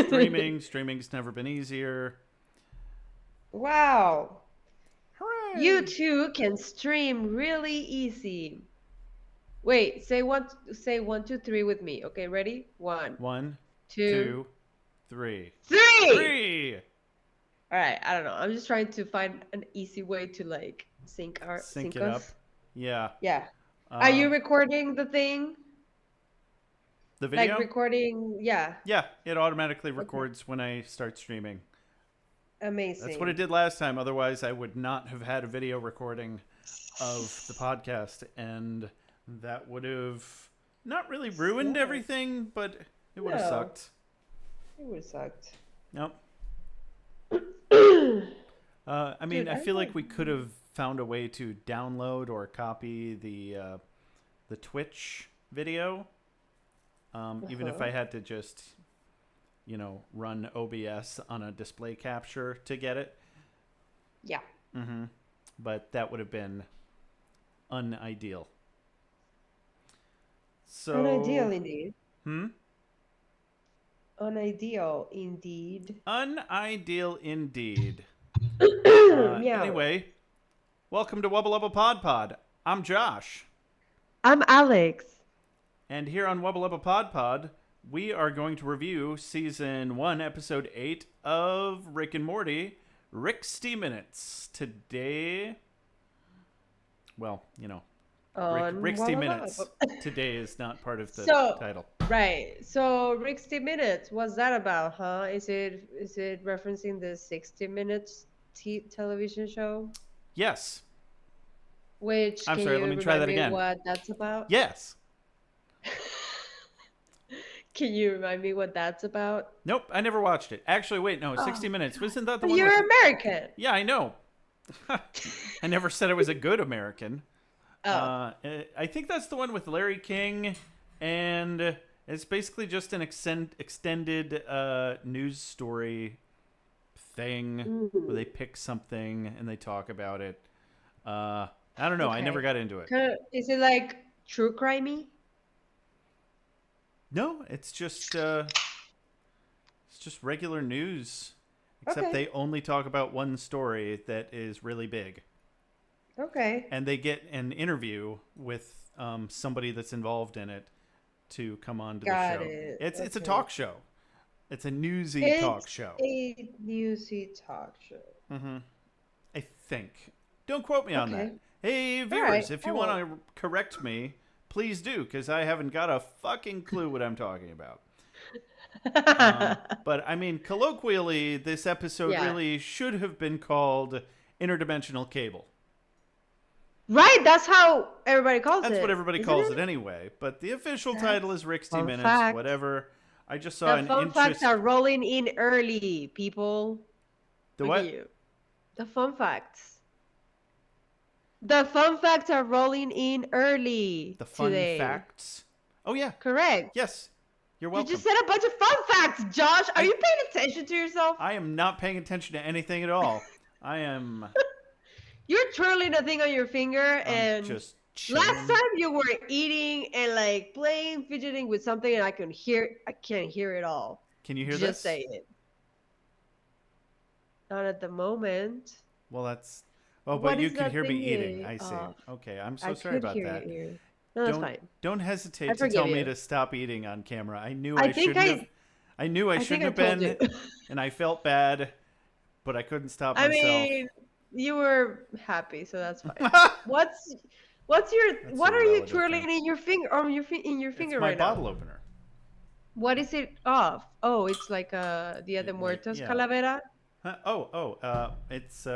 streaming. Streaming's never been easier. Wow. You Hooray! too can stream really easy. Wait, say one, two, three with me. Okay, ready? One, One, two, two, three. three. Three! All right, I don't know. I'm just trying to find an easy way to like Sync sync it up. us. Yeah. Yeah. Are Uh, you recording the thing? the Like video? recording? Yeah. Yeah, it automatically Okay. records when I start streaming. That's what it Amazing. did last time. Otherwise, I would not have had a video recording of the podcast, and that would have not really ruined Suck. everything, but it would have No, sucked. it would have sucked. Nope. Dude, I mean, I I feel love. like we could have found a way to download or copy the Twitch video, even if Uh-huh. I had to just run OBS on a display capture to get it. Yeah. Mm-hmm. But that would have been unideal. Unideal So, indeed. hmm? Unideal indeed. Unideal indeed. Meow. Anyway, welcome to Wubba Lubba PodPod. I'm Josh. I'm Alex. And here on Wubba Lubba PodPod, we are going to review Season 1, Episode 8 of Rick and Morty, Rixty Minutes. Today, well, On Rixty Wubba Minutes. Lubba. Today is not part of the So, title. right. So, 60 Minutes, what's that about, huh? Is it referencing the 60 Minutes television show? Yes. Which, I'm can sorry, you let me try remind that me again. what that's about? Yes. Can you remind me what that's about? Nope, I never watched it. Actually, wait, no, Oh, 60 Minutes. Wasn't that the but one you're with. American. Yeah, I know. I never said I was a good American. Oh, I think that's the one with Larry King, and it's basically just an extended news story thing where they mm, pick something and they talk about it. I don't know. I never okay. got into it. Is it like true crimey? No, it's just regular news, except Okay, they only talk about one story that is really big, okay. and they get an interview with somebody that's involved in it to come on to the Got show. it. It's a Okay. talk show. It's a newsy talk It's show. a newsy talk show. Mm-hmm. I think. Don't quote me on that. Okay. Hey, All right. viewers, if I you won't. want to correct me, please do, because I haven't got a fucking clue what I'm talking about. But I mean, colloquially, this episode Yeah. really should have been called Interdimensional Cable. Right, that's how everybody calls That's what it, everybody isn't calls it it? anyway. But the official title That's is Rixty fun Minutes, fact. whatever. I just saw The an fun facts are interest. rolling in early, people. The Look at what? you. The fun facts. The fun facts are rolling in early The fun today. facts. Oh, yeah. Correct. Yes. You're You welcome. just said a bunch of fun facts, Josh. Are I you paying attention to yourself? I am not paying attention to anything at all. I am. You're twirling a thing on your finger, I'm and just last chilling. time you were eating and like playing, fidgeting with something, and I can't hear it all. Can you hear Just this? say it. Not at the moment. Well, that's. Oh, but What you is could that hear me eating. thingy I see. of? Okay, I'm so I sorry could about hear that. you. No, that's Don't fine. don't I hesitate to forgive tell me you. to stop eating on camera. I knew I I think shouldn't have. I I knew I I think shouldn't I have told you. been, and I felt bad, but I couldn't stop I myself. mean, you were happy, so that's fine. That's What's a what are you relative thing. twirling in your finger on in your It's finger my right now? bottle opener. What is it of? Oh, it's like Dia de Like Muertos yeah. calavera. Huh? It's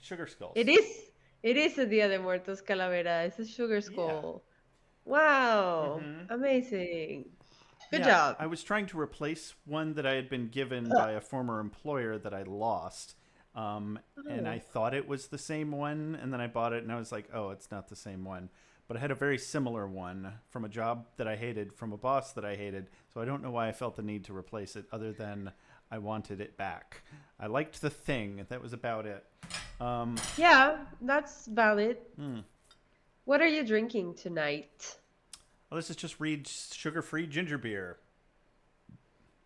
sugar It skulls. is it is a Dia de Muertos calavera. It's a sugar Yeah. skull. Wow, Mm-hmm. amazing. Good Yeah, job. I was trying to replace one that I had been given by a former employer that I lost. And I Oh, thought it was the same one, and then I bought it, and I was like, oh, it's not the same one. But I had a very similar one from a job that I hated, from a boss that I hated, so I don't know why I felt the need to replace it, other than I wanted it back. I liked the thing, that was about it. Um, yeah, that's valid. hmm. What are you drinking tonight? Well, this is just Reed's sugar-free ginger beer.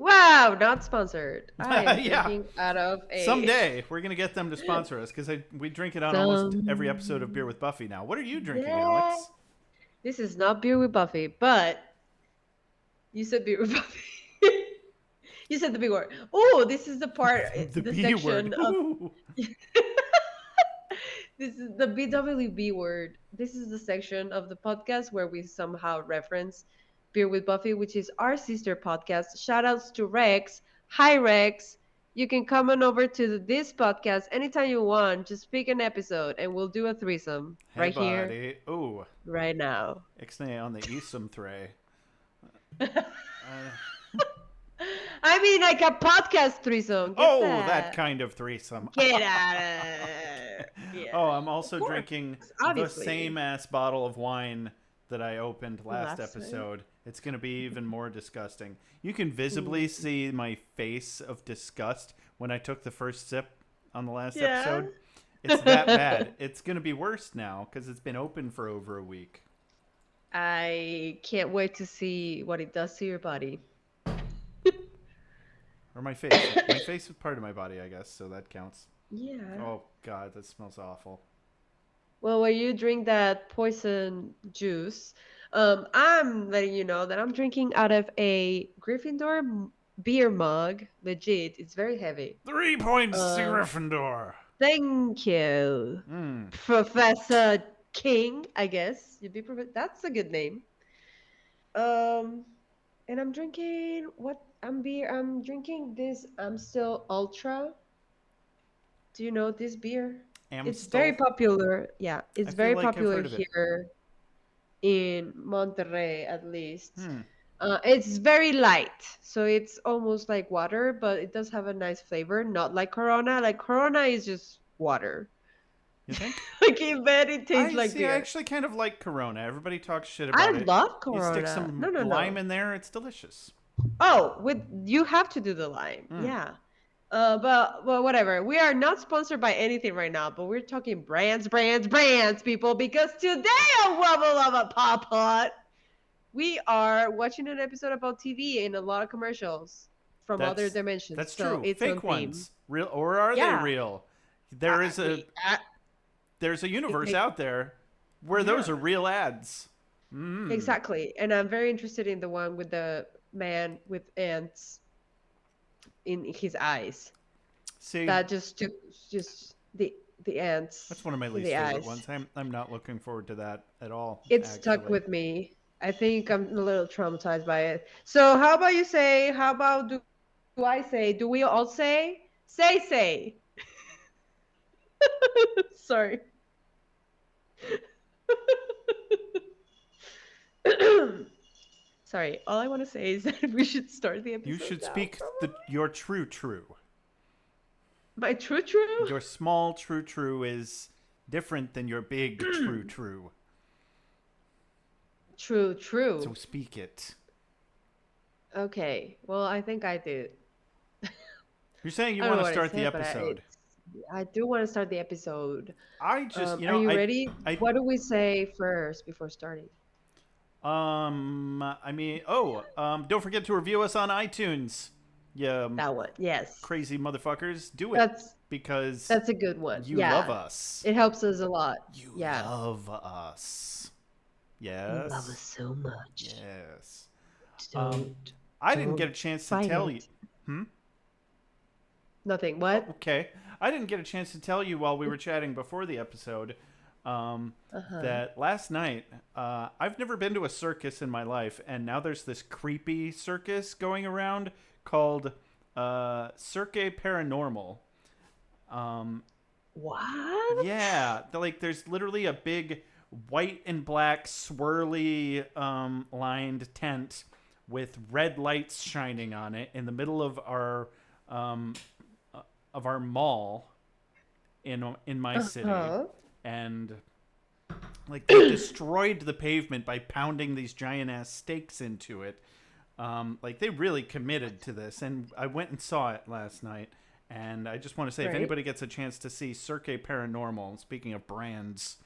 Wow, not sponsored. I am Yeah. drinking out of a Someday we're gonna get them to sponsor us because we drink it on almost every episode of Beer some with Buffy now. What are you drinking, yeah. Alex? This is not beer with Buffy, but you said beer with Buffy. You said the big word. Oh, this is the part, The the B word. section of Ooh. this is the BWB word. This is the section of the podcast where we somehow reference Beer with Buffy, which is our sister podcast. Shout outs to Rex. Hi, Rex. You can come on over to this podcast anytime you want. Just pick an episode and we'll do a threesome Hey, right here, buddy. Ooh. right now. Ixnay on the Esom tray. I mean, like a podcast threesome. Get That that. kind of threesome. Get out of yeah. Oh, I'm also Of course, drinking the obviously. same ass bottle of wine that I opened last Last time. episode. It's going to be even more disgusting. You can visibly see my face of disgust when I took the first sip on the last episode. It's that bad. It's going to be worse now because it's been open for over a week. I can't wait to see what it does to your body. Or my face. My face is part of my body, I guess, so that counts. Yeah. Oh, God, that smells awful. Well, when you drink that poison juice, I'm letting you know that I'm drinking out of a Gryffindor beer mug. Legit, it's very heavy. 3 points to Gryffindor. Thank you, Professor King. I guess you'd be that's a good name. And I'm drinking I'm drinking this Amstel Ultra. Do you know this beer? It's Amstel? very popular. Yeah, it's I very feel like I've popular heard of it. here in Monterrey, at least. It's very light, so it's almost like water, but it does have a nice flavor. Not like Corona. Like Corona is just water. You think? Like in bed, it tastes I like see. beer. I actually kind of like Corona. Everybody talks shit I about it. love You Corona. stick some No. lime in there, it's delicious. Oh, you have to do the lime. Yeah. But whatever. We are not sponsored by anything right now, but we're talking brands, people. Because today on Wubba Lubba PodPod, we are watching an episode about TV and a lot of commercials from other dimensions. That's so true. It's Fake on theme. ones, real or are they real? There's a universe out there where those are real ads. Exactly, and I'm very interested in the one with the man with ants in his eyes. See, that just the ants. That's one of my least favorite ones. I'm not looking forward to that at all. It's stuck with me. I think I'm a little traumatized by it. So how about you say? How about do I say? Do we all say? Say. Sorry. Sorry. All I want to say is that we should start the episode. You should speak your true. My true? Your small true is different than your big true. True. So speak it. Okay. Well, I think I did. You're saying you want to start the episode. I do want to start the episode. I just, are you ready? What do we say first before starting? Don't forget to review us on iTunes. Yeah. That one, yes. Crazy motherfuckers, do it. Because that's a good one. You love us. It helps us a lot. You love us. Yes. You love us so much. Yes. I didn't get a chance to tell you. Nothing. What? Okay. I didn't get a chance to tell you while we were chatting before the episode that last night, I've never been to a circus in my life, and now there's this creepy circus going around called Cirque Paranormal. What? Yeah. There's literally a big white and black swirly lined tent with red lights shining on it in the middle of our mall in my city, and they destroyed the pavement by pounding these giant ass stakes into it. They really committed to this, and I went and saw it last night. And I just want to say, if anybody gets a chance to see Cirque Paranormal, speaking of brands,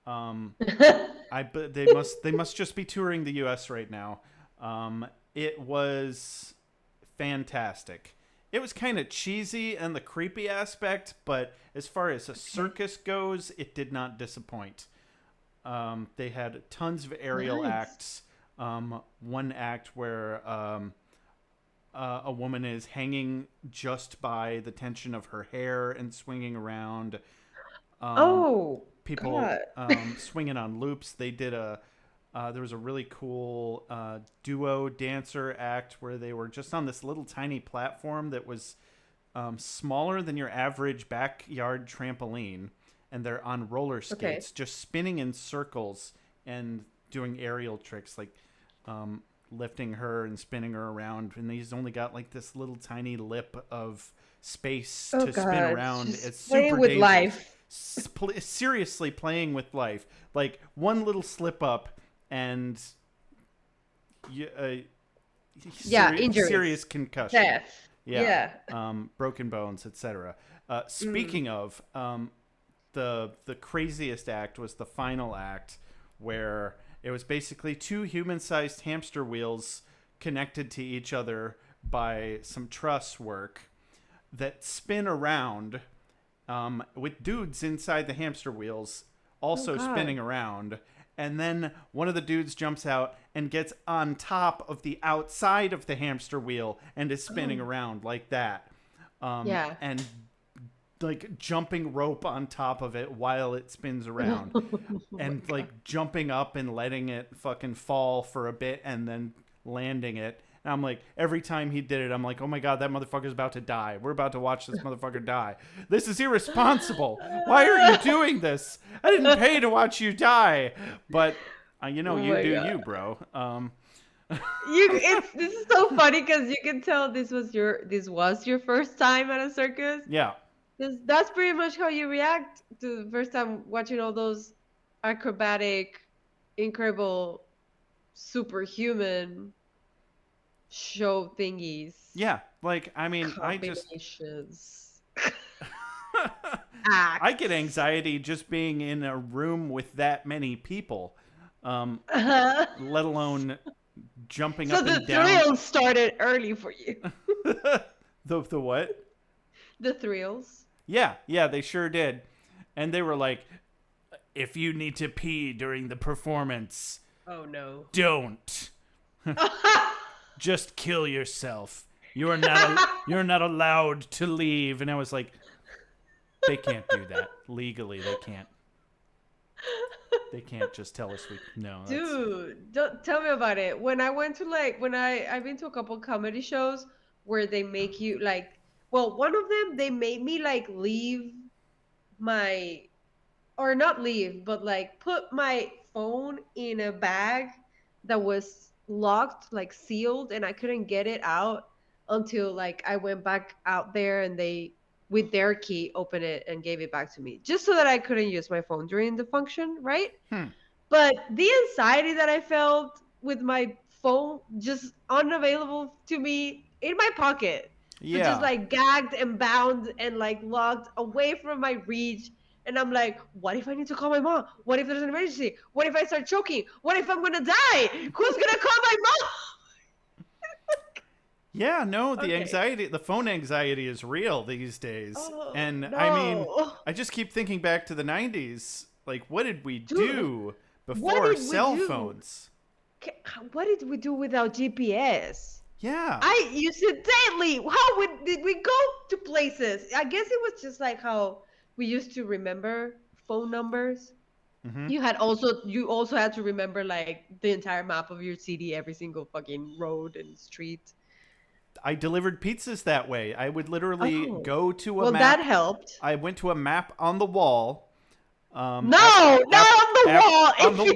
they must just be touring the U.S. right now. It was fantastic. It was kind of cheesy and the creepy aspect, but as far as a circus goes, it did not disappoint. They had tons of aerial acts. One act where a woman is hanging just by the tension of her hair and swinging around. People swinging on loops. They did there was a really cool duo dancer act where they were just on this little tiny platform that was smaller than your average backyard trampoline, and they're on roller skates, just spinning in circles and doing aerial tricks like lifting her and spinning her around. And he's only got like this little tiny lip of space to spin around. Just it's playing super with dangerous. life. Seriously playing with life. Like one little slip up and injuries. Serious concussion. Death. Yeah. Broken bones, etc. Speaking of, the craziest act was the final act, where it was basically two human-sized hamster wheels connected to each other by some truss work that spin around, with dudes inside the hamster wheels also spinning around. And then one of the dudes jumps out and gets on top of the outside of the hamster wheel and is spinning around like that. And like jumping rope on top of it while it spins around. And like jumping up and letting it fucking fall for a bit and then landing it. And I'm like, every time he did it, I'm like, oh my God, that motherfucker's about to die. We're about to watch this motherfucker die. This is irresponsible. Why are you doing this? I didn't pay to watch you die. But, you do, bro. This is so funny because you can tell this was your first time at a circus. Yeah. That's pretty much how you react to the first time watching all those acrobatic, incredible, superhuman show thingies. Yeah, like, I mean, I get anxiety just being in a room with that many people, let alone jumping up and down. So the thrills started early for you. The what? The thrills. Yeah, they sure did. And they were like, if you need to pee during the performance, oh no, don't. Just kill yourself. You're not allowed to leave. And I was like, they can't do that legally. They can't. They can't just tell us Dude, don't tell me about it. When I went to I've been to a couple comedy shows where they make you one of them they made me leave not leave, but put my phone in a bag that was locked, sealed, and I couldn't get it out until I went back out there and they with their key opened it and gave it back to me, just so that I couldn't use my phone during the function, right? But the anxiety that I felt with my phone just unavailable to me in my pocket, just gagged and bound and locked away from my reach. And I'm like, what if I need to call my mom? What if there's an emergency? What if I start choking? What if I'm going to die? Who's going to call my mom? Yeah, no, the anxiety, the phone anxiety is real these days. And no. I mean, I just keep thinking back to the 90s. Like, what did we do before cell phones? What did we do without GPS? Yeah. You said daily. How did we go to places? I guess it was just how we used to remember phone numbers. Mm-hmm. You also had to remember the entire map of your city, every single fucking road and street. I delivered pizzas that way. I would literally go to a map. Well, that helped. I went to a map on the wall. On the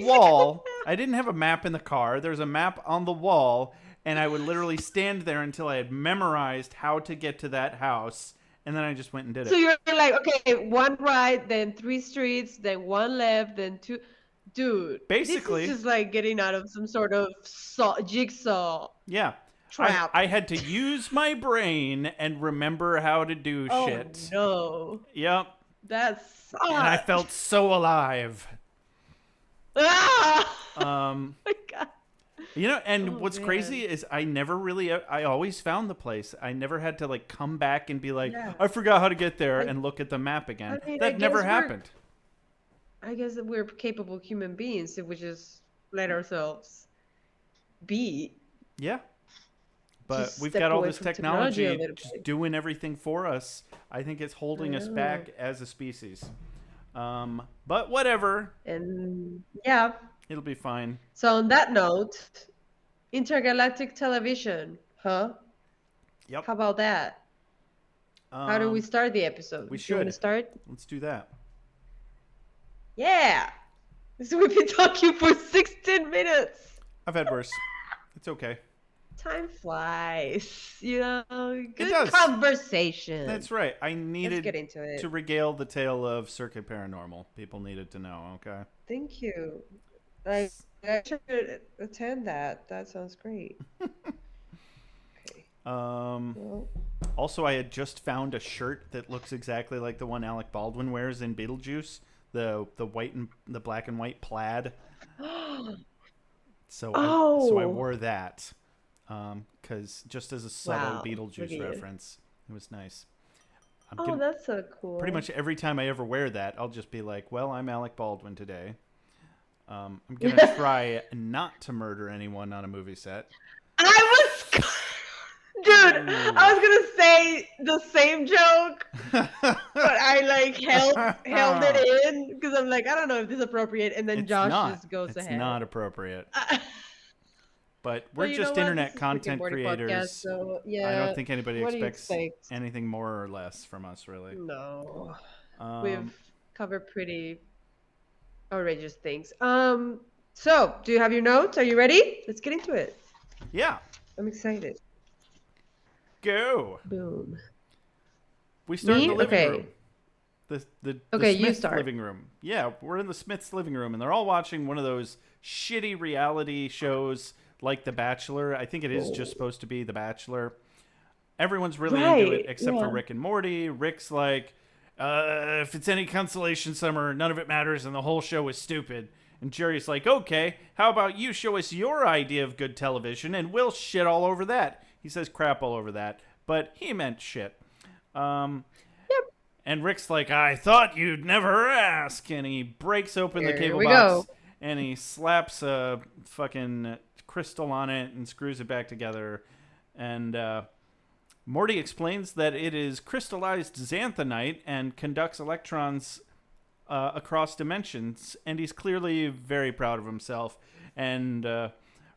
wall. I didn't have a map in the car. There's a map on the wall, and I would literally stand there until I had memorized how to get to that house. And then I just went and did it. So you're like, okay, one right, then 3 streets, then 1 left, then 2. Dude, basically, this is just getting out of some sort of jigsaw. Yeah. Trap. I had to use my brain and remember how to do shit. Oh, no. Yep. That's. And I felt so alive. Ah! Oh, my God. And Oh, what's crazy man. is I always found the place. I never had to like come back and be like, Yeah. I forgot how to get there I and look at the map again. I mean, That never happened. I guess that we're capable human beings if we just let ourselves be. Yeah. But Just we've step got all away this from technology a technology little just bit. doing everything for us. I think it's I holding us know. back as a species. But whatever. And yeah. It'll be fine. So on that note, intergalactic television, huh? Yep. How about that? How do we Um, start the episode? we Do you want to should. start? Let's do that. Yeah. So we've been talking for 16 minutes. I've had worse. It's okay. Time flies. It Good does. conversation. That's right. I Let's get needed into to it. regale the tale of Circuit Paranormal. People needed to know, okay? Thank you. I should attend that. That sounds great. Okay. Um, Well, Also, I had just found a shirt that looks exactly like the one Alec Baldwin wears in Beetlejuice, the white and the black and white plaid. So I oh, wore that because just as a subtle wow. Look Beetlejuice at you. reference, it was nice. I'm Oh, gonna that's so pretty cool. much every time I ever wear that, I'll just be like, "Well, I'm Alec Baldwin today." I'm gonna try not to murder anyone on a movie set. I was, dude, I Ooh. was gonna say the same joke, but I like held it in because I'm like, I don't know if this is appropriate, and then It's Josh not. just goes It's ahead. not appropriate. But we're But you know just what? This internet is Rick and content Morty podcast, creators. so I don't yeah. think anybody What do you expects expect? anything more or less from us, really. No, we've Um, covered pretty outrageous things. So do you have your notes? Are you ready? Let's get into it. yeah, I'm excited. go. Boom. We start in the Me? living Okay. room. The Okay, you Smith start. living room. Yeah, we're in the Smiths living room, and they're all watching one of those shitty reality shows like The Bachelor. I think it is just Oh. supposed to be The Bachelor. Everyone's really into it Right. except for Yeah. Rick and Morty. Rick's like, if it's any consolation, Summer, none of it matters, and the whole show is stupid. And Jerry's like, okay, how about you show us your idea of good television, and we'll shit all over that. He says crap all over that, but he meant shit. Um, Yep. and Rick's like, I thought you'd never ask. And he breaks open the Here cable we go. box and he slaps a fucking crystal on it and screws it back together. And Morty explains that it is crystallized xanthanite and conducts electrons across dimensions. And he's clearly very proud of himself. And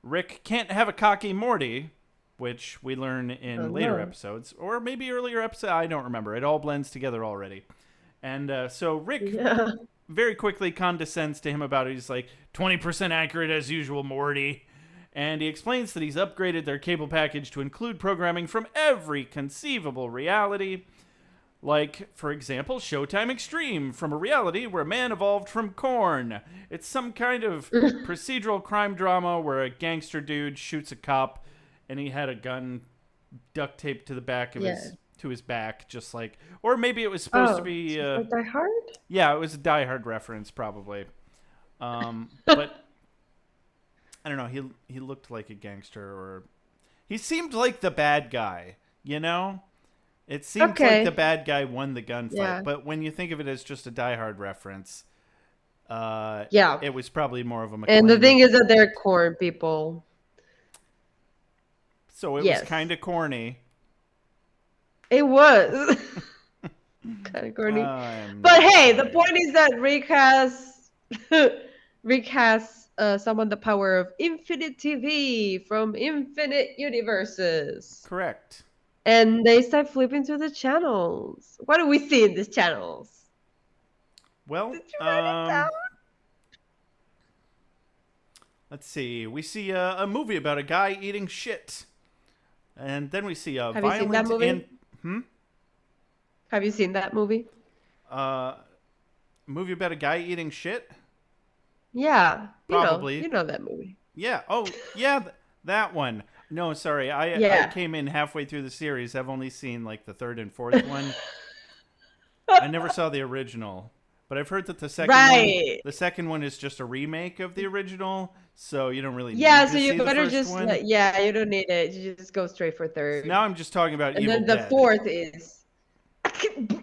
Rick can't have a cocky Morty, which we learn Oh in later no. episodes, or maybe earlier episodes. I don't remember. It all blends together already. And so Rick Yeah. very quickly condescends to him about it. He's like, 20% accurate as usual, Morty. And he explains that he's upgraded their cable package to include programming from every conceivable reality. Like, for example, Showtime Extreme, from a reality where man evolved from corn. It's some kind of procedural crime drama where a gangster dude shoots a cop and he had a gun duct taped to the back of Yeah. his back, just like, or maybe it was supposed to Oh, be so for Die Hard? yeah, it was a Die Hard reference probably. But I don't know, he looked like a gangster, or he seemed like the bad guy, you know? It seemed like the Okay. bad guy won the gunfight, Yeah. but when you think of it as just a Die Hard reference, Yeah. it was probably more of a And the McClane. thing is that they're corn people. So it was Yes. kind of corny. It was kind of corny. I'm But not hey, the sorry. point is that Rick has summoned the power of Infinite TV from infinite universes. Correct. And they start flipping through the channels. What do we see in these channels? Well, Did you write it down? let's see. We see a movie about a guy eating shit. And then we see a Have you seen that violent movie? Have you seen that movie? movie about a guy eating shit? Yeah. Probably. You know that movie. Yeah. Oh, yeah, that one. No, sorry. I Yeah. came in halfway through the series. I've only seen like the third and fourth one. I never saw the original. But I've heard that Right. the second one is just a remake of the original, so you don't really Yeah, need so to you see the better first just one. yeah, you don't need it. You just go straight for So third. now I'm just talking about And Evil then the Dead. fourth is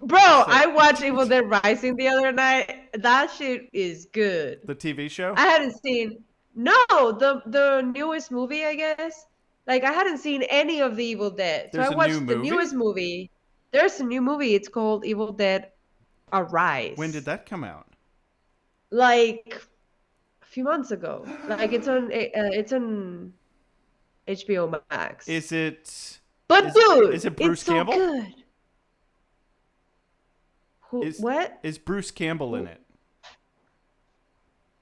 Bro, So I watched Evil Dead Rising the other night. That shit is good. the TV show? I hadn't seen no, the newest movie, I guess. Like I hadn't seen any of the Evil Dead. So I There's a new watched the movie? newest movie. There's a new movie. It's called Evil Dead When did Arise. that come out? Like a few months ago. Like it's on HBO Max. Is it But dude, is it it's Bruce so Campbell? good. Who what? Is Bruce Campbell in Who, it?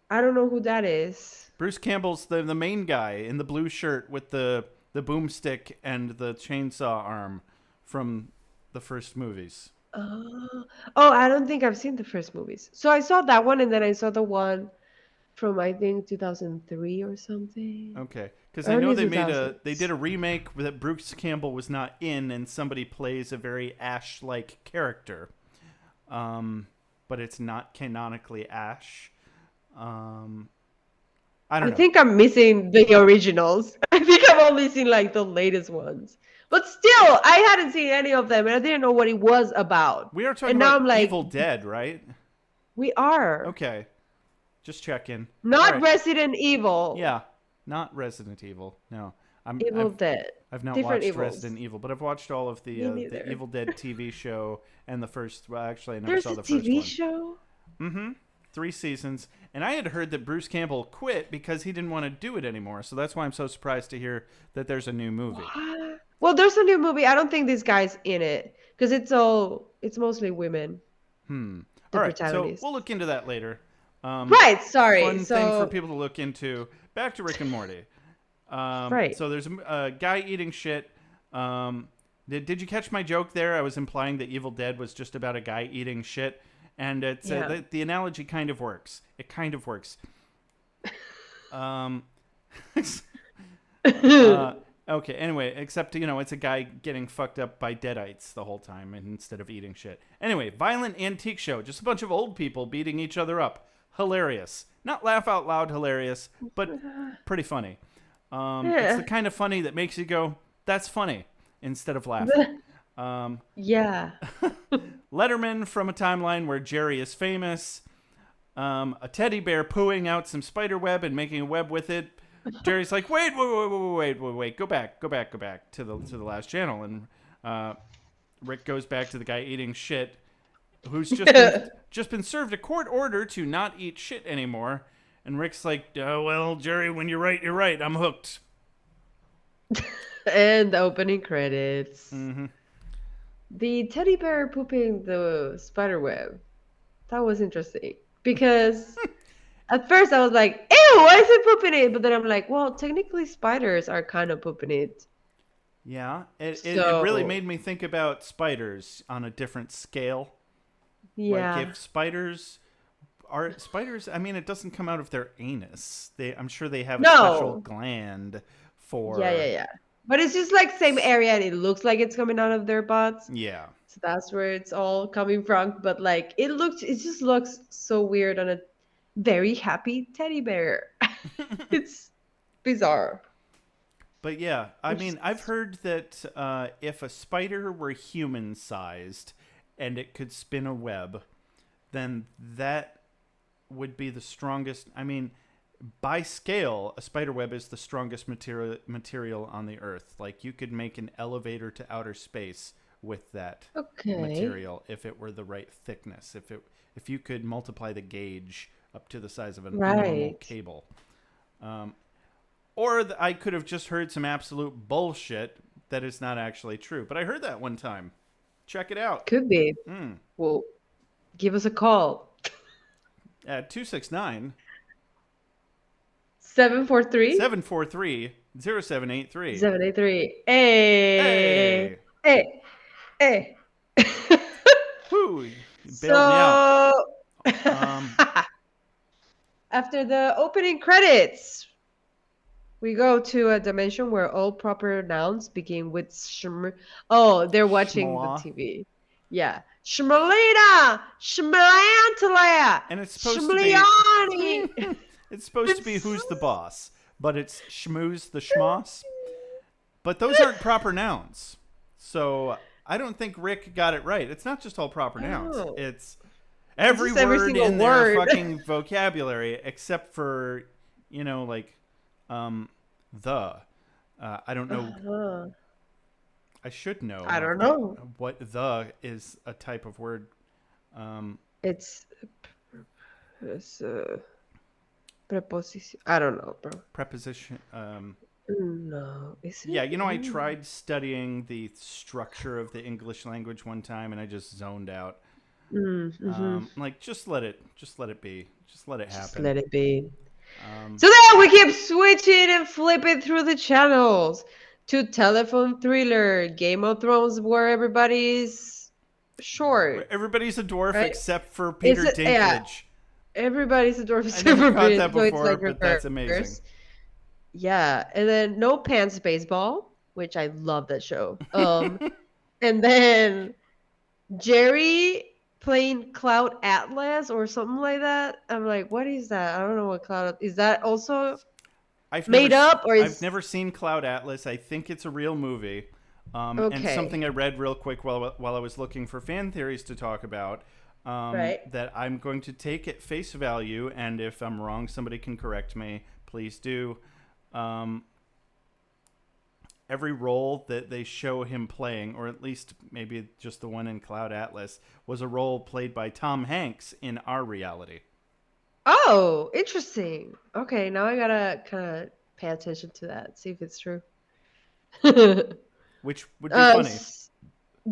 I don't know who that is. Bruce Campbell's the main guy in the blue shirt with the boomstick and the chainsaw arm from the first movies. Oh, I don't think I've seen the first movies. So I saw that one, and then I saw the one from I think 2003 or something. Okay, because I know Early they did 2000s. a remake that Bruce Campbell was not in, and somebody plays a very Ash-like character, but it's not canonically Ash. I don't I know. think I'm missing the originals. I think I've only seen like the latest ones. But still, I hadn't seen any of them, and I didn't know what it was about. We are talking And now about I'm like, Evil Dead, right? we are Okay, just checking. All not right. Resident Evil. Yeah, not Resident Evil. No, Evil Dead. I've not Different watched evils. Resident Evil, but I've watched all of Me the neither. Evil Dead TV show and the first. Well, actually, I never There's saw a the first TV one. show? Mm-hmm. 3 seasons, and I had heard that Bruce Campbell quit because he didn't want to do it anymore. So that's why I'm so surprised to hear that there's a new movie. What? Well, there's a new movie. I don't think this guy's in it because it's mostly women, All the right, so protagonists. we'll look into that later. Right. Sorry. Fun thing for So people to look into. Back to Rick and Morty. right. So there's a guy eating shit. Did you catch my joke there? I was implying that Evil Dead was just about a guy eating shit, and it's Yeah. the analogy kind of works. It kind of works. Okay. Anyway, except it's a guy getting fucked up by deadites the whole time instead of eating shit. Anyway, violent antique show. Just a bunch of old people beating each other up. Hilarious. Not laugh out loud hilarious, but pretty funny. It's the kind of funny that makes you go, "That's funny," instead of laughing. Yeah. Letterman from a timeline where Jerry is famous. A teddy bear pooing out some spider web and making a web with it. Jerry's like, wait, go back to the last channel, and Rick goes back to the guy eating shit, who's just been served a court order to not eat shit anymore, and Rick's like, well, Jerry, when you're right, I'm hooked. And the opening credits. Mm-hmm. The teddy bear pooping the spider web. That was interesting because at first I was like, ew, why is it pooping it? But then I'm like, well, technically spiders are kind of pooping it. Yeah, it So really made me think about spiders on a different scale. yeah. Like if spiders, I mean, it doesn't come out of their anus. I'm sure they have a special No. gland for. Yeah. But it's just like same area and it looks like it's coming out of their butts. Yeah. So that's where it's all coming from. But like it just looks so weird on a very happy teddy bear. It's bizarre. But yeah, I mean, I've heard that if a spider were human-sized and it could spin a web, then that would be the strongest. I mean, by scale, a spider web is the strongest material on the Earth. Like, you could make an elevator to outer space with that Okay. material if it were the right thickness. If you could multiply the gauge up to the size of a normal Right. cable. Or I could have just heard some absolute bullshit that is not actually true. But I heard that one time. Check it out. Could be. Well, give us a call. At 269 743 743 0783. 783. Hey. Hey. Hey. Whoo. You bailed me out. After the opening credits, we go to a dimension where all proper nouns begin with shm. Oh, they're watching Schmala. the TV. Yeah. Shmalina! Shmalantala! And it's supposed to be Shmaliani! it's supposed to be who's the boss, but it's Schmooze the Schmoss. But those aren't proper nouns. So I don't think Rick got it right. It's not just all proper nouns. Oh. It's It's every just every word single in their word. fucking vocabulary except for, like the. I don't know. Uh-huh. I should I know don't know. what the is a type of word. It's preposition. I don't know, bro. Preposition. No, is Yeah, it? I tried studying the structure of the English language one time, and I just zoned out. Mm-hmm. Like, just let it be. Just let it Just happen. let it be. Um, So then we keep switching and flipping through the channels to telephone thriller, Game of Thrones, where everybody's short, everybody's a dwarf right? except for Is Peter it? Yeah, Dinklage. everybody's a dwarf I never super caught big, that so it's before, like but that's amazing. reverse. Yeah, and then No Pants Baseball, which I love that show. And then Jerry playing Cloud Atlas or something like that. I'm like, what is that? I don't know what Cloud is. That also made up or I've is never seen Cloud Atlas. I think it's a real movie. And okay? something I read real quick while I was looking for fan theories to talk about. Right. That I'm going to take at face value, and if I'm wrong, somebody can correct me. Please do. Every role that they show him playing, or at least maybe just the one in Cloud Atlas, was a role played by Tom Hanks in our reality. Oh, interesting. Okay, now I gotta kind of pay attention to that, see if it's true. Which would be funny.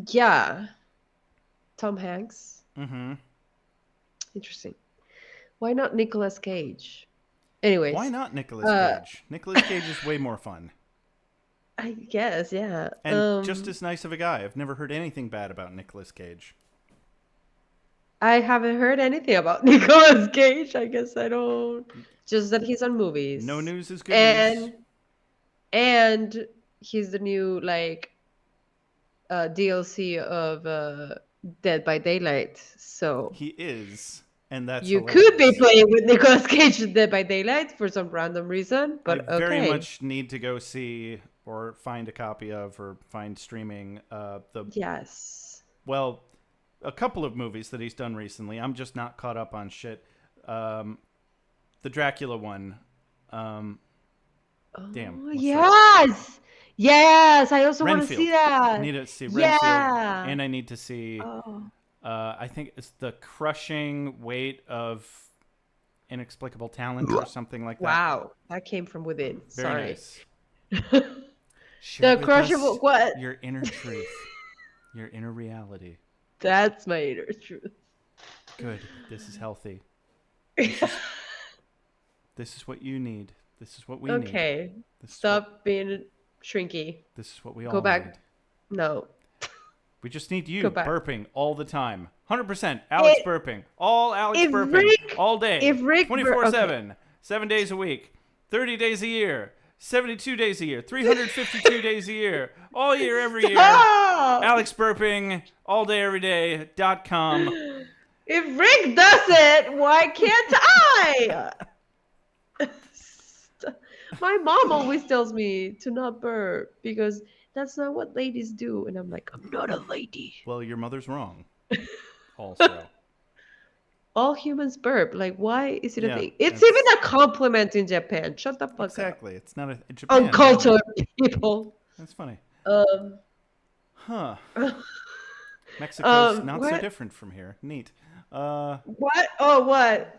Yeah, Tom Hanks. Mm-hmm. Interesting. Why not Nicolas Cage? Why Anyways, not Nicolas uh, Cage? Nicolas Cage is way more fun. I guess, yeah. And just as nice of a guy. I've never heard anything bad about Nicolas Cage. I haven't heard anything about Nicolas Cage. I guess I don't. Just that he's on No movies. news is good news. And he's the new like DLC of Dead by Daylight. So He is, and that's you could be hilarious. playing with Nicolas Cage in Dead by Daylight for some random reason, I but very okay. much need to go see or find a copy of or find streaming Yes. a couple of movies that he's done recently. I'm just not caught up on shit. The Dracula one. Damn. Oh, What's yes. Yes, I also want to see Renfield. I that. need to see Renfield, Yeah. and I need to see. Oh. I think it's The Crushing Weight of Inexplicable Talent or something like that. Wow, that came from within. Very Sorry. nice. The crushable what? Your inner truth, your inner reality. That's my inner truth. Good. This is healthy. This is what you need. This is what we need. Okay. Stop being shrinky. This is what we all Go back. need. No. We just need you Go back. burping all the time. 100% Alex burping. All Alex burping. All day. If Rick 24/7. 7 days a week. 30 days a year. 72 days a year. 352 days a year. All year, every year. Alex burping all day, every day.com. If Rick does it, why can't I? My mom always tells me to not burp because that's not what ladies do. And I'm like, I'm not a lady. Well, your mother's wrong. Also. All humans burp. Like, why is it a thing? It's that's- even a compliment in Japan. Shut the fuck up. Exactly. It's not a Japan. Uncultured people. That's funny. Huh. Mexico's not so different from here. Neat. What? Oh, what?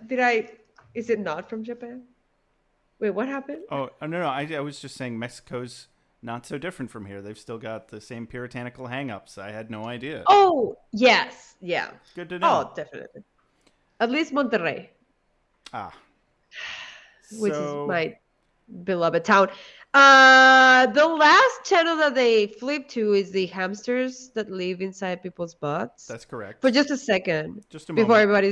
Is it not from Japan? Wait, what happened? Oh, no. I was just saying Mexico's not so different from here. They've still got the same puritanical hang-ups. I had no idea. Oh, yes. Yeah. Good to know. Oh, definitely. At least Monterrey. Which is my beloved town. The last channel that they flip to is the hamsters that live inside people's butts. That's correct. For just a second. Just a before moment. before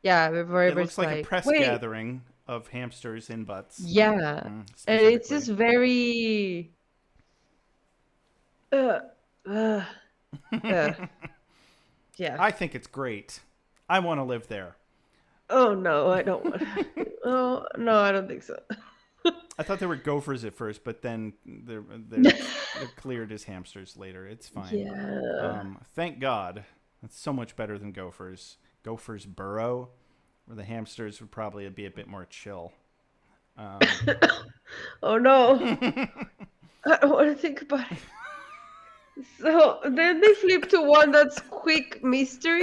it everybody's looks like a press gathering of hamsters in butts. Yeah. And it's just very Yeah. I think it's great. I want to live there. Oh no, I don't want. Oh no, I don't think so. I thought they were gophers at first, but then they're cleared as hamsters later. It's fine. Yeah. Thank God. That's so much better than gophers. Gophers burrow, where the hamsters would probably be a bit more chill. Oh no, I don't want to think about it. So then they flip to one that's quick mystery.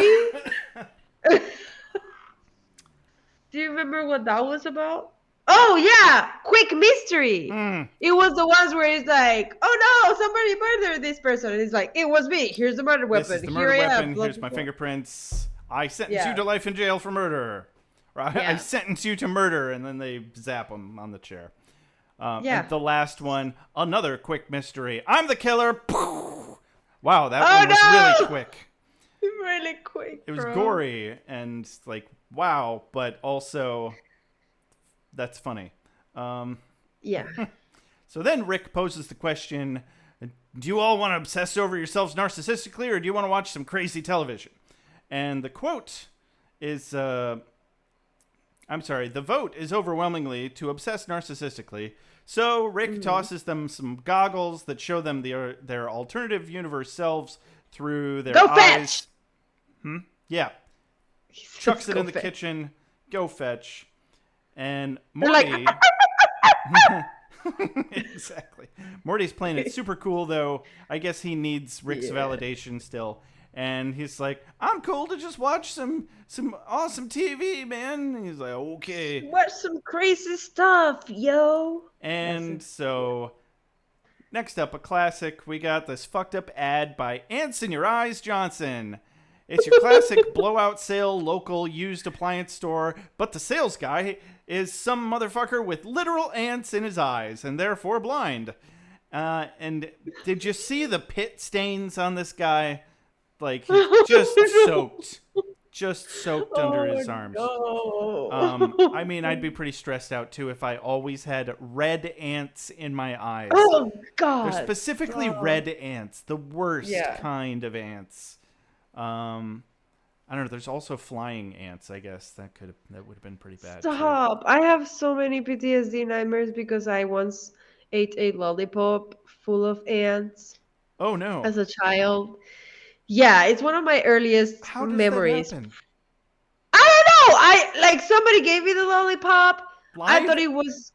Do you remember what that was about? Oh yeah, quick mystery. It was the ones where it's like, oh no, somebody murdered this person, and it's like, it was me. Here's the murder weapon. This is the Here murder I weapon. am. Blah, Here's blah, my blah. fingerprints. I sentence you Yeah. to life in jail for murder. Or I Yeah. sentence you to murder, and then they zap them on the chair. Yeah. And the last one, another quick mystery. I'm the killer. Wow, that Oh, one was no! really quick. Really quick. It was bro. gory and like, wow, but also that's funny. Yeah. So then Rick poses the question, do you all want to obsess over yourselves narcissistically, or do you want to watch some crazy television? And the quote is, the vote is overwhelmingly to obsess narcissistically. So Rick tosses them some goggles that show them their alternative universe selves through their Go eyes. fetch! Yeah. He says, Chucks it "Go in the fetch." kitchen. Go fetch. And They're like, Morty... Exactly. Morty's playing it super cool, though. I guess he needs Rick's validation still. And he's like, I'm cool to just watch some awesome TV, man. And he's like, okay. Watch some crazy stuff, yo. And so, next up, a classic. We got this fucked up ad by Ants in Your Eyes Johnson. It's your classic blowout sale local used appliance store, but the sales guy is some motherfucker with literal ants in his eyes and therefore blind. And did you see the pit stains on this guy? Like, he just soaked under his arms. No. I mean, I'd be pretty stressed out too if I always had red ants in my eyes. Oh God! They're specifically red ants, the worst kind of ants. I don't know. There's also flying ants. I guess that would have been pretty bad. Stop! Too. I have so many PTSD nightmares because I once ate a lollipop full of ants. Oh no! As a child. Yeah, it's one of my earliest How does memories. that happen? I don't know. Somebody gave me the lollipop. Live? I thought it was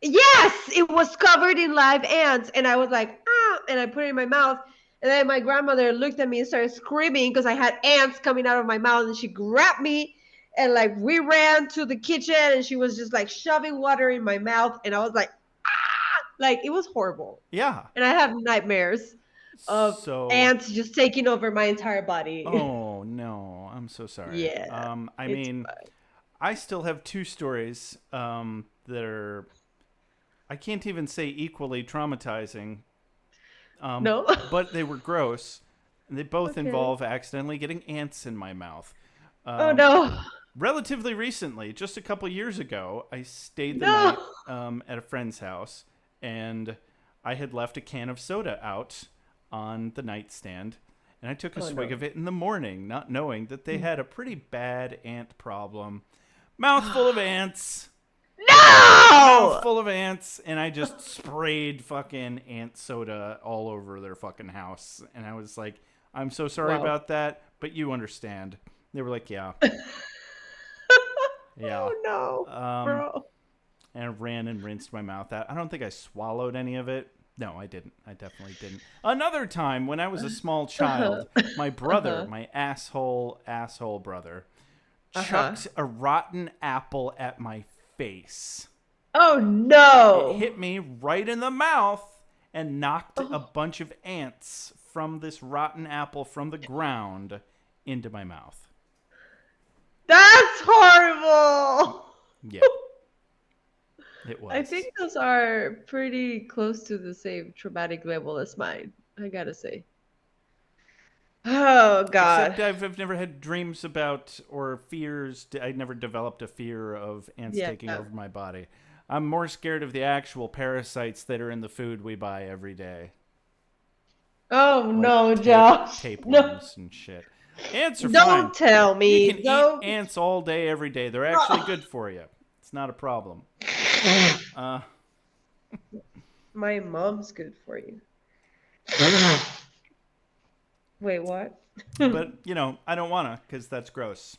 it was covered in live ants, and I was like, ah, and I put it in my mouth. And then my grandmother looked at me and started screaming because I had ants coming out of my mouth, and she grabbed me and like we ran to the kitchen, and she was just like shoving water in my mouth, and I was like, ah, like it was horrible. Yeah. And I have nightmares of ants just taking over my entire body. Oh no, I'm so sorry. Yeah. I mean, fine. I still have two stories that are, I can't even say equally traumatizing. No. But they were gross. And they both involve accidentally getting ants in my mouth. Oh no. Relatively recently, just a couple years ago, I stayed the night at a friend's house, and I had left a can of soda out on the nightstand, and I took a swig of it in the morning, not knowing that they had a pretty bad ant problem. Mouthful of ants. No! Mouthful of ants, and I just sprayed fucking ant soda all over their fucking house. And I was like, I'm so sorry about that, but you understand. They were like, yeah. Yeah. Oh no, bro. And I ran and rinsed my mouth out. I don't think I swallowed any of it. No, I didn't. I definitely didn't. Another time when I was a small child, my brother, my asshole brother, chucked a rotten apple at my face. Oh no! It hit me right in the mouth and knocked a bunch of ants from this rotten apple from the ground into my mouth. That's horrible! Yeah. It was. I think those are pretty close to the same traumatic level as mine, I gotta say. Oh, God. Except I've never had dreams about or fears. I never developed a fear of ants taking over my body. I'm more scared of the actual parasites that are in the food we buy every day. Oh, no, Josh. Tapeworms and shit. Ants are fine. Don't tell You me. can eat Don't. ants all day, every day. They're actually good for you. It's not a problem. Uh, My mom's good for you. Wait, what? but, I don't want to because that's gross.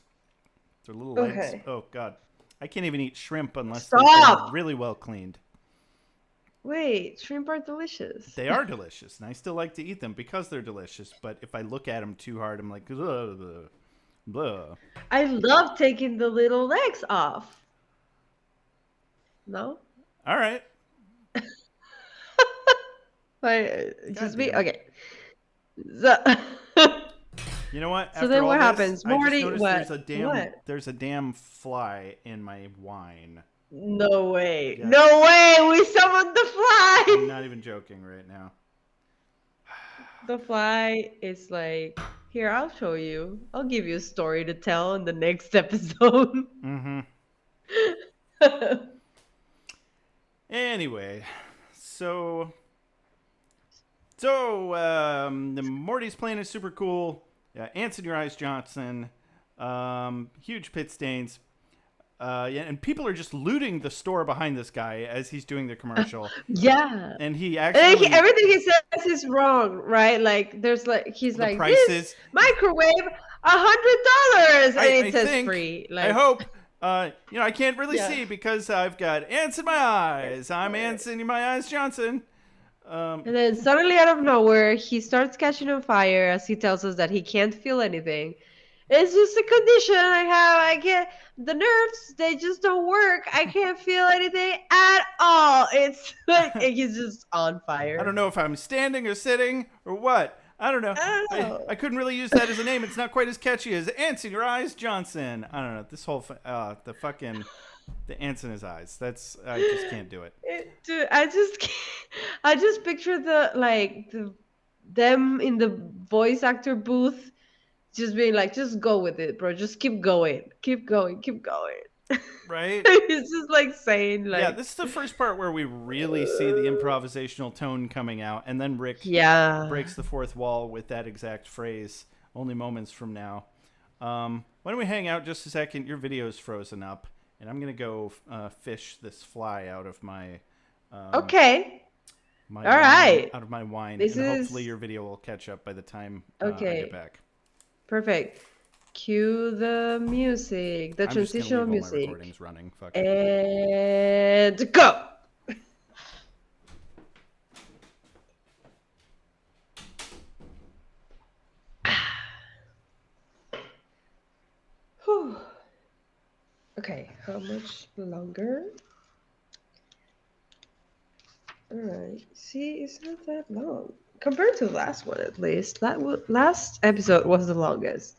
Their little legs. Okay. Oh, God. I can't even eat shrimp unless they've been Stop! really well cleaned. Wait, shrimp are delicious. They are delicious, and I still like to eat them because they're delicious. But if I look at them too hard, I'm like, blah, blah, blah. I love taking the little legs off. No? All right. Just God me? damn it. Okay. So, You know what? so After then all what this, happens? I just Morty, noticed what? What? there's a damn fly in my wine. No way. Yes. No way! We summoned the I'm fly! not even joking right now. The fly is like, here, I'll show you. I'll give you a story to tell in the next episode. Mm-hmm. Anyway, so the Morty's plane is super cool. Ants in Your Eyes Johnson. Huge pit stains. Yeah, and people are just looting the store behind this guy as he's doing the commercial. Yeah. And he And actually everything he says is wrong, right? Like there's like he's the like prices. this microwave $100 and it says think, free. I Like hope. I can't really Yeah. see because I've got ants in my eyes. I'm ants in my eyes, Johnson. and then suddenly out of nowhere he starts catching on fire as he tells us that he can't feel anything. It's just a condition I have. I can't. The nerves, they just don't work. I can't feel anything at all. It's like he's just on fire. I don't know if I'm standing or sitting or what. I don't know. I don't know. I couldn't really use that as a name. It's not quite as catchy as Ants in Your Eyes, Johnson. I don't know. This whole the ants in his eyes. I just can't do it. Dude, I just picture them in the voice actor booth, just being like, just go with it, bro. Just keep going, keep going, keep going. Right? It's just like saying like, Yeah, this is the first part where we really see the improvisational tone coming out, and then Rick breaks the fourth wall with that exact phrase. Only moments from now. Why don't we hang out just a second? Your video's frozen up, and I'm gonna go fish this fly out of my. Okay. My All wine, right. Out of my wine, This and is hopefully your video will catch up by the time I okay. get back. Perfect. Cue the music, the I'm transitional just gonna leave all my music, recordings running. Fuck it. and go. Whew. Okay, how much longer? Alright, see, it's not that long. Compared to the last one, at least. Last episode was the longest.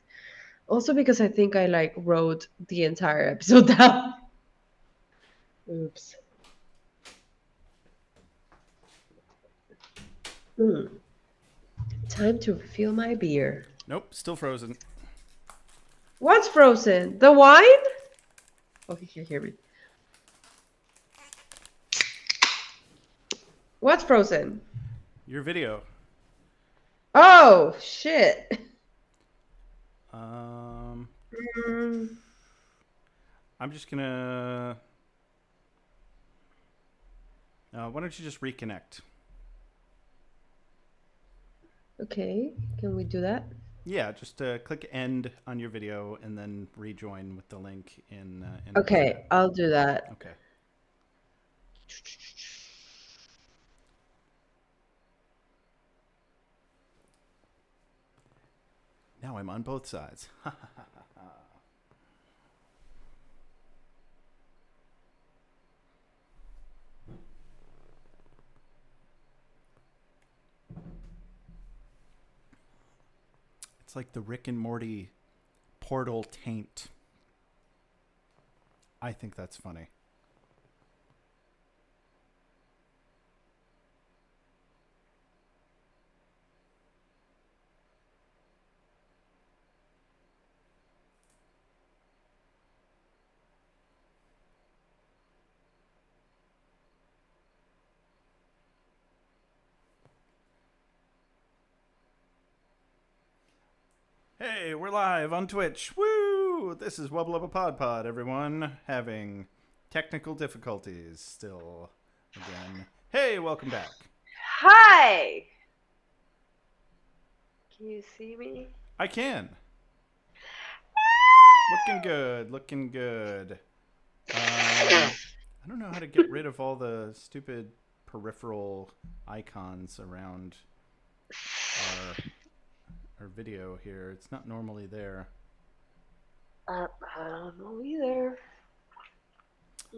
Also because I think I, like, wrote the entire episode down. Oops. Time to refill my beer. Nope, still frozen. What's frozen? The wine? Oh, you can hear me. What's frozen? Your video. Oh, shit. I'm just gonna. Why don't you just reconnect? Okay, can we do that? Yeah, just click end on your video and then rejoin with the link in okay, I'll do that. Okay. Now I'm on both sides. It's like the Rick and Morty portal taint. I think that's funny. Hey, we're live on Twitch. Woo! This is Wubba Lubba PodPod, everyone. Having technical difficulties still again. Hey, welcome back. Hi! Can you see me? I can. Looking good, looking good. I don't know how to get rid of all the stupid peripheral icons around our video here. It's not normally there. I don't know either.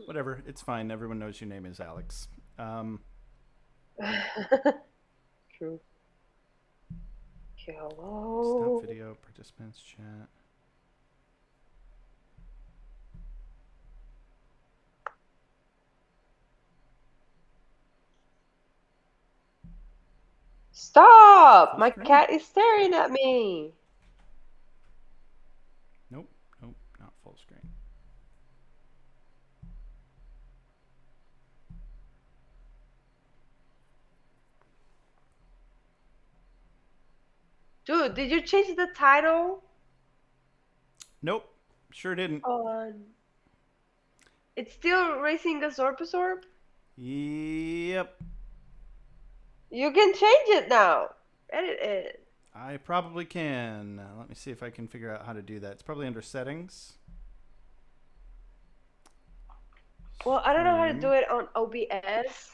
Whatever, it's fine. Everyone knows your name is Alex. True. Okay, hello. Stop video, participants, chat. Stop! Full My screen? cat is staring at me. Nope, not full screen. Dude, did you change the title? Nope, sure didn't. It's still Racing Gazorpasorb? Yep. You can change it now. Edit it. I probably can. Let me see if I can figure out how to do that. It's probably under settings. Well, I don't know how to do it on OBS,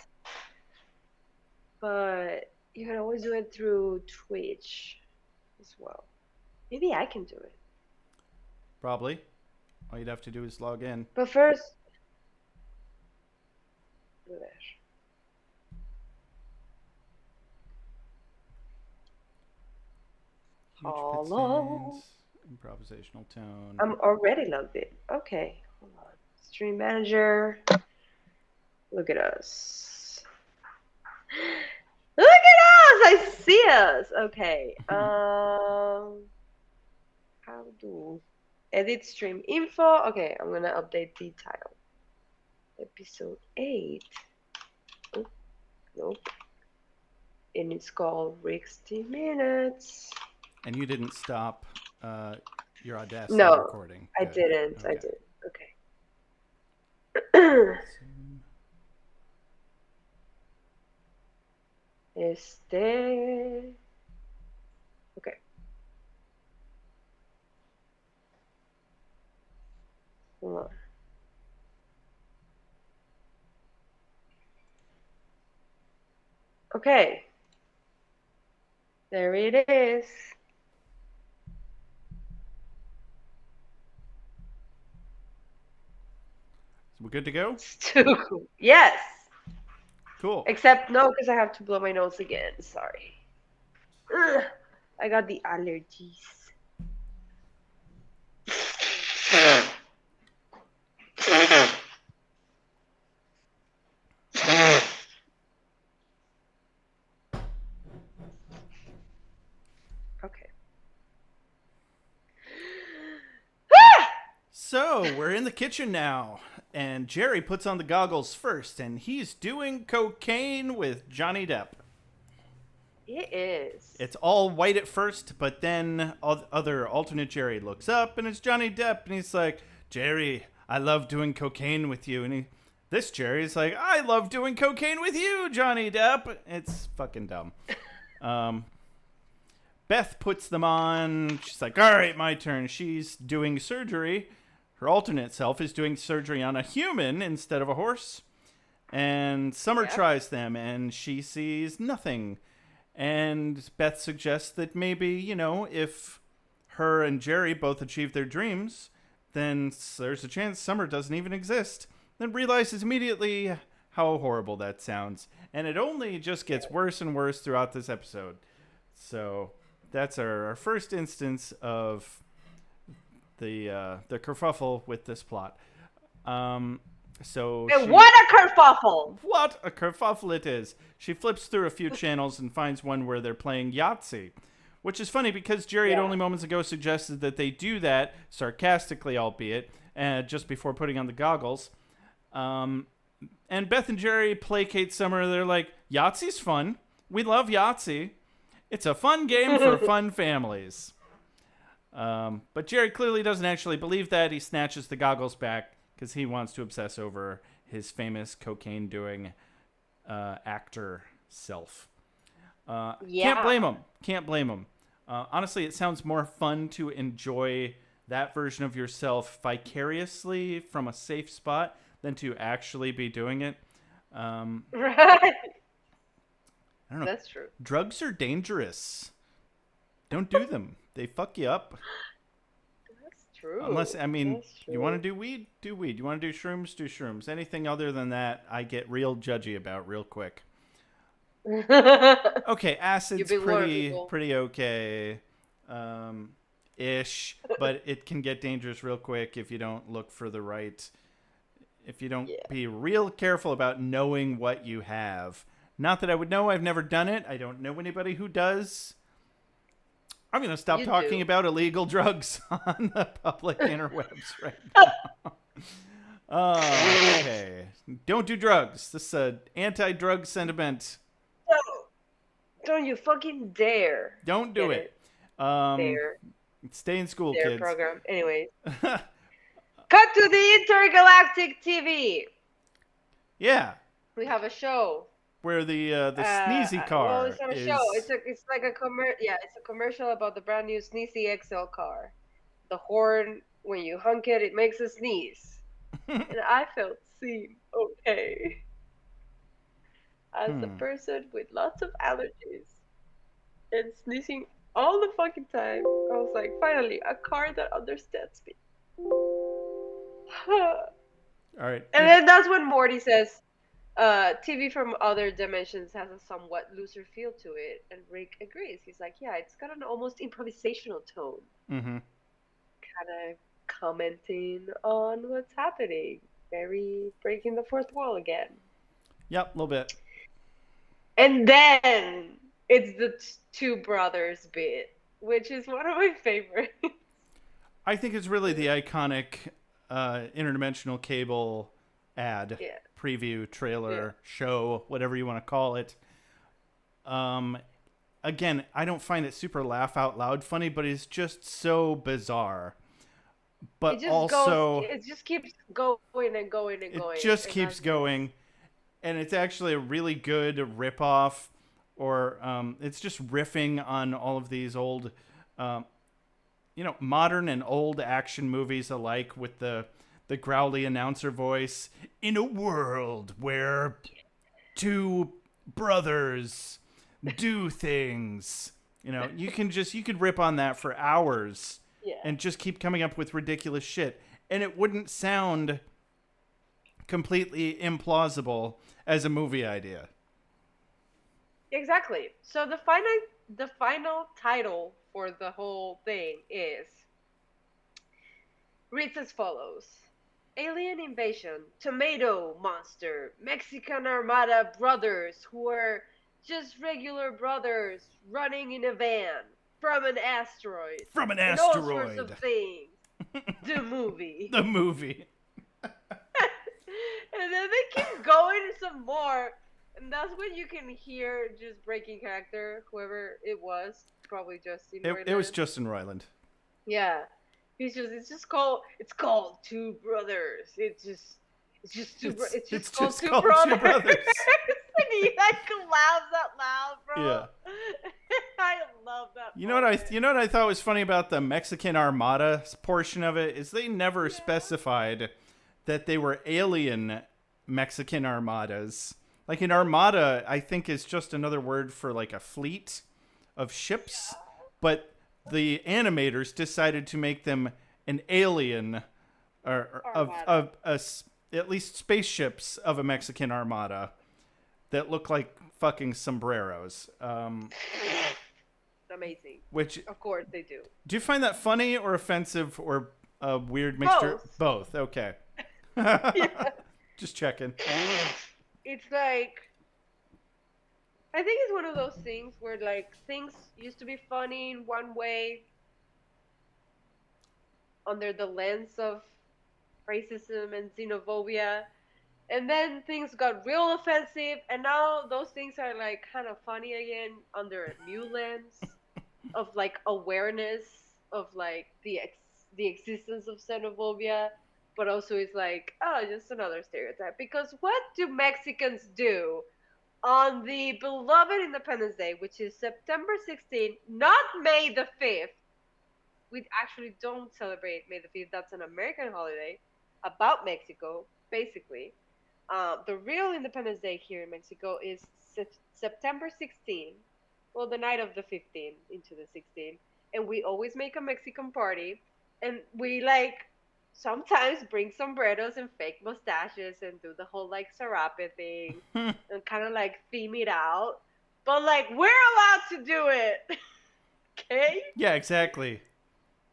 but you can always do it through Twitch as well. Maybe I can do it. Probably. All you'd have to do is log in. But first, Huge hello. pit stains, improvisational tone. I'm already logged in. Okay, hold on. Stream manager. Look at us. Look at us! I see us. Okay. How do edit stream info? Okay, I'm gonna update the title. Episode 8. Oh, nope. And it's called Rixty Minutes. And you didn't stop your Audacity No, recording? I Good. didn't. Okay. I did. Okay. Okay. Hold on. Okay. There it is. So we're good to go? Yes. Cool. Except no, because I have to blow my nose again. Sorry. Ugh, I got the allergies. Okay. So we're in the kitchen now, and Jerry puts on the goggles first, and he's doing cocaine with Johnny Depp. It is. It's all white at first, but then other alternate Jerry looks up, and it's Johnny Depp, and he's like, Jerry, I love doing cocaine with you. And this Jerry's like, I love doing cocaine with you, Johnny Depp. It's fucking dumb. Beth puts them on. She's like, all right, my turn. She's doing surgery. Her alternate self is doing surgery on a human instead of a horse. And Summer tries them, and she sees nothing. And Beth suggests that maybe, if her and Jerry both achieve their dreams, then there's a chance Summer doesn't even exist. Then realizes immediately how horrible that sounds. And it only just gets worse and worse throughout this episode. So that's our first instance of the kerfuffle with this plot. So what a kerfuffle! What a kerfuffle it is. She flips through a few channels and finds one where they're playing Yahtzee. Which is funny because Jerry had only moments ago suggested that they do that, sarcastically albeit, just before putting on the goggles. And Beth and Jerry placate Summer. They're like, Yahtzee's fun. We love Yahtzee. It's a fun game for fun families. But Jerry clearly doesn't actually believe that. He snatches the goggles back because he wants to obsess over his famous cocaine-doing actor self. Can't Yeah. blame him. Can't blame him. Honestly, it sounds more fun to enjoy that version of yourself vicariously from a safe spot than to actually be doing it. Right. I don't know. That's true. Drugs are dangerous. Don't do them. They fuck you up. That's true. Unless, I mean, That's you want to do weed? Do weed. You want to do shrooms? Do shrooms. Anything other than that, I get real judgy about real quick. true. Okay, acid's big word, pretty people. okay, ish, but it can get dangerous real quick if you don't look for the right. If you don't be real careful about knowing what you have. Not that I would know. I've never done it. I don't know anybody who does. I'm going to stop talking about illegal drugs on the public interwebs right now. Okay. Don't do drugs. This is an anti-drug sentiment. Don't you fucking dare. Don't do Get it. Dare. Stay in school, Dare kids. program. Anyways. Cut to the intergalactic TV. Yeah. We have a show. Where the sneezy car Well, it's not a is... show. It's like a it's a commercial about the brand new Sneezy XL car. The horn, when you honk it, it makes a sneeze. And I felt seen. Okay. As a person with lots of allergies and sneezing all the fucking time, I was like, finally, a car that understands me. All right. And then that's when Morty says, TV from other dimensions has a somewhat looser feel to it. And Rick agrees. He's like, yeah, it's got an almost improvisational tone. Mm-hmm. Kind of commenting on what's happening. Very breaking the fourth wall again. Yep, a little bit. And then it's the two brothers bit, which is one of my favorites. I think it's really the iconic interdimensional cable ad, preview, trailer, show, whatever you want to call it. Again, I don't find it super laugh out loud funny, but it's just so bizarre. But it just keeps going and going and going. It just keeps going. And it's actually a really good ripoff, or it's just riffing on all of these old, modern and old action movies alike with the growly announcer voice. In a world where two brothers do things, you could rip on that for hours and just keep coming up with ridiculous shit. And it wouldn't sound completely implausible as a movie idea. Exactly. So the final title for the whole thing reads as follows: Alien Invasion, Tomato Monster, Mexican Armada brothers who are just regular brothers running in a van from an asteroid. From an and asteroid. all sorts of things. The movie. The movie. And then they keep going some more. And that's when you can hear just breaking character, whoever it was. Probably Justin Roiland. It was Justin Roiland. Yeah. It's called Two Brothers. It's just called Two Brothers. And he laughs out loud, bro. Yeah. I love that. You know what I thought was funny about the Mexican Armada portion of it is they never specified that they were alien Mexican armadas. Like an armada, I think, is just another word for like a fleet of ships, but the animators decided to make them an alien of at least spaceships of a Mexican armada that look like fucking sombreros. Amazing. Which, of course, they do. Do you find that funny or offensive or a weird mixture? Both. Okay. Yeah. Just checking. It's like, I think it's one of those things where like things used to be funny in one way under the lens of racism and xenophobia, and then things got real offensive, and now those things are like kind of funny again under a new lens of like awareness of like the existence of xenophobia, but also it's like, oh, just another stereotype. Because what do Mexicans do on the beloved Independence Day, which is September 16th, not May the 5th? We actually don't celebrate May the 5th. That's an American holiday about Mexico, basically. The real Independence Day here in Mexico is September 16th. Well, the night of the 15th into the 16th. And we always make a Mexican party. And we like sometimes bring sombreros and fake mustaches and do the whole like sarape thing and kind of like theme it out. But like, we're allowed to do it. Okay? Yeah, exactly.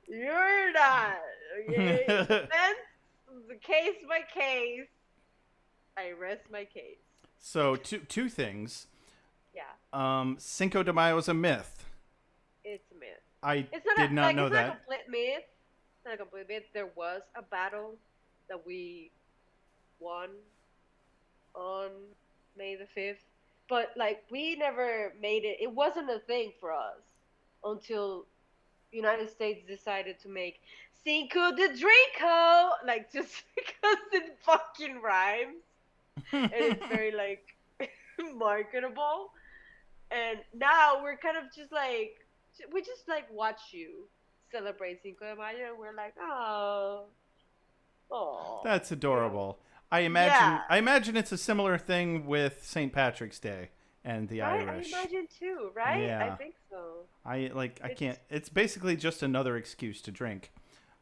You're not. Okay? Then the case by case. I rest my case. So two things. Yeah. Cinco de Mayo is a myth. It's a myth. I It's not did not know it's that. not a complete myth. It's not a complete myth. There was a battle that we won on May the 5th. But like we never made it. It wasn't a thing for us until United States decided to make Cinco de Draco, like just because it fucking rhymes and it's very like marketable. And now we're kind of just like we just like watch you celebrate Cinco de Mayo, and we're like, oh, That's you know? adorable. I Yeah, imagine it's a similar thing with St. Patrick's Day and the right. I Irish. imagine too, right? I Yeah. think so. I It's can't. It's basically just another excuse to drink.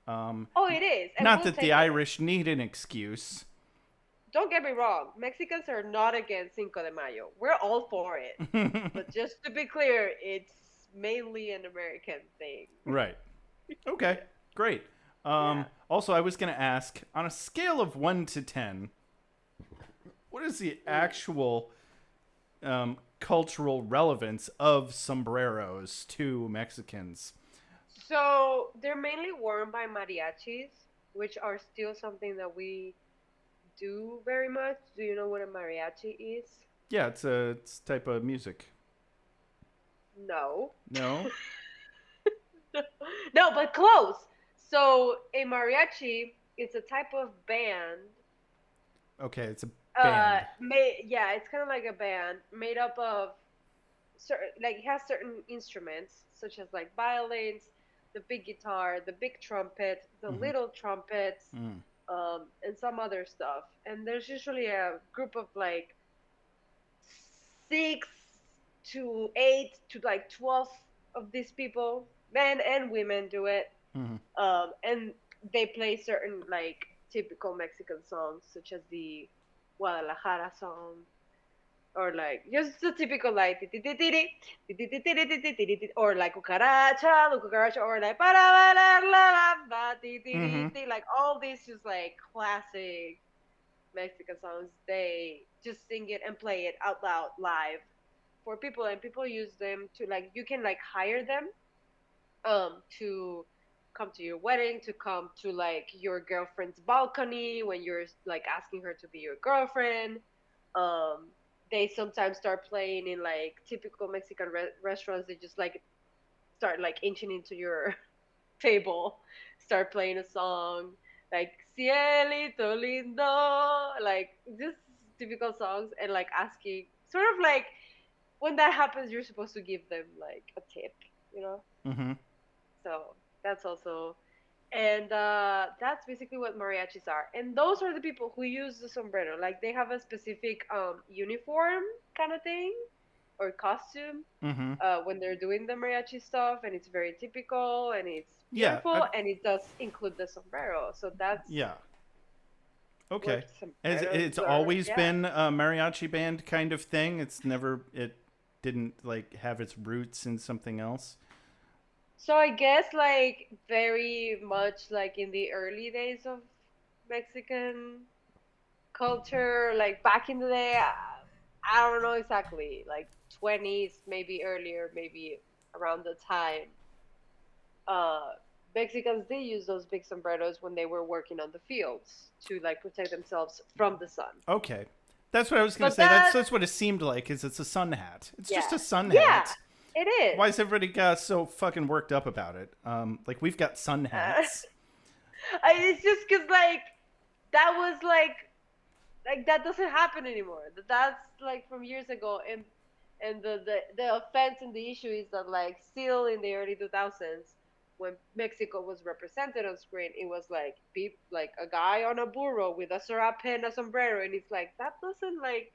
oh, it is, and Not we'll that take the it. Irish need an excuse. Don't get me wrong, Mexicans are not against Cinco de Mayo. We're all for it. But just to be clear, it's mainly an American thing. Right. Okay. Great. Yeah. Also, I was going to ask, on a scale of 1 to 10, what is the actual cultural relevance of sombreros to Mexicans? So they're mainly worn by mariachis, which are still something that we do very much. Do you know what a mariachi is? Yeah, it's a type of music. No. No? No, but close. So a mariachi is a type of band. Okay, it's a band. Yeah, it's kind of like a band made up of certain, like it has certain instruments such as like violins, the big guitar, the big trumpet, the Mm-hmm. little trumpets, Mm. and some other stuff. And there's usually a group of like 6 to 8 to like 12 of these people, men and women do it. Mm-hmm. And they play certain like typical Mexican songs, such as the Guadalajara song, or like just the typical like or like cucaracha, or like para bailar la la Mm-hmm. like all these just like classic Mexican songs. They just sing it and play it out loud live for people, and people use them to like you can like hire them to come to your wedding, to come to like your girlfriend's balcony when you're like asking her to be your girlfriend. um they sometimes start playing in like typical Mexican restaurants. They just like start like inching into your table, start playing a song like Cielito lindo, like just typical songs, and like asking sort of like when that happens you're supposed to give them like a tip, you know. Mm-hmm. So that's also, and that's basically what mariachis are. And those are the people who use the sombrero. Like they have a specific uniform kind of thing or costume Mm-hmm. when they're doing the mariachi stuff, and it's very typical and it's Yeah. beautiful, and it does include the sombrero. So that's Yeah. Okay. what sombreros It's are. always Yeah. been a mariachi band kind of thing. It's never it didn't like have its roots in something else. So I guess like very much like in the early days of Mexican culture, like back in the day, I don't know exactly, like 20s, maybe earlier, maybe around the time. Uh, Mexicans did use those big sombreros when they were working on the fields to like protect themselves from the sun. Okay. That's what I was going to But say. that, That's what it seemed like is it's a sun hat. It's just yeah, a sun yeah, hat. It is. Why is everybody got so fucking worked up about it? Like we've got sun hats. It's just because like that was like that doesn't happen anymore. That's like from years ago, and the offense and the issue is that like still in the early 2000s when Mexico was represented on screen, it was like like a guy on a burro with a serape and a sombrero, and it's like that doesn't like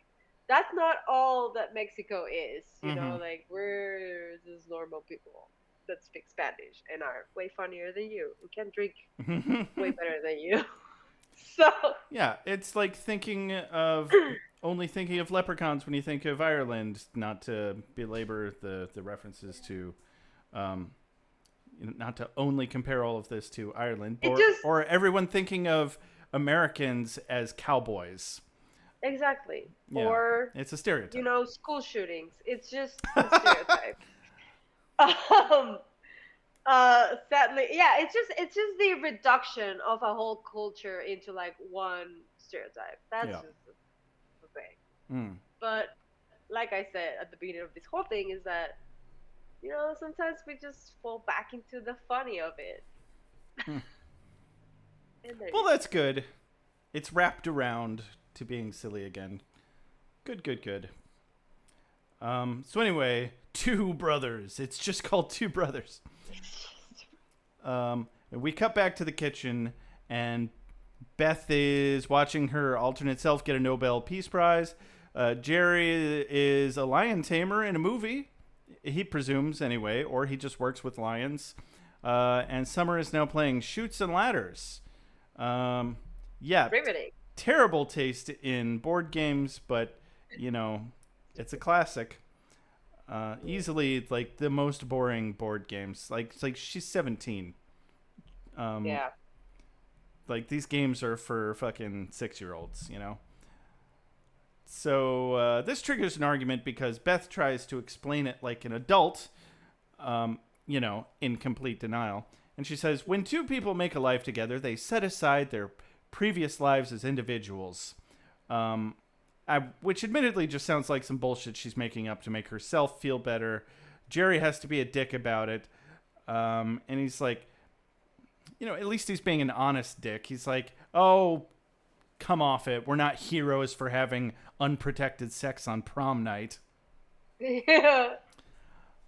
that's not all that Mexico is. You know, Mm-hmm. like we're just normal people that speak Spanish and are way funnier than you. We can drink way better than you. So Yeah, it's like only thinking of leprechauns when you think of Ireland, not to belabor the references to, um, not to only compare all of this to Ireland, it just or everyone thinking of Americans as cowboys. exactly. Yeah, Or, it's a stereotype. school shootings. It's just a stereotype. Um, sadly, yeah, it's just the reduction of a whole culture into like one stereotype. That's Yeah. just the thing. Mm. But like I said at the beginning of this whole thing, is that sometimes we just fall back into the funny of it. Hmm. And there Well, you that's good. It's wrapped around to being silly again. Good, good, good. So anyway, Two Brothers. It's just called Two Brothers. We cut back to the kitchen, and Beth is watching her alternate self get a Nobel Peace Prize. Jerry is a lion tamer in a movie. He presumes, anyway, or he just works with lions. And Summer is now playing Chutes and Ladders. Yeah, riveting. terrible taste in board games, but, it's a classic. Easily, like, the most boring board games. It's like she's 17. Yeah. Like, these games are for fucking 6-year-olds, So this triggers an argument because Beth tries to explain it like an adult, in complete denial. And she says, when two people make a life together, they set aside their previous lives as individuals. Which admittedly just sounds like some bullshit she's making up to make herself feel better. Jerry has to be a dick about it. And he's like, at least he's being an honest dick. He's like, oh, come off it. We're not heroes for having unprotected sex on prom night. Yeah.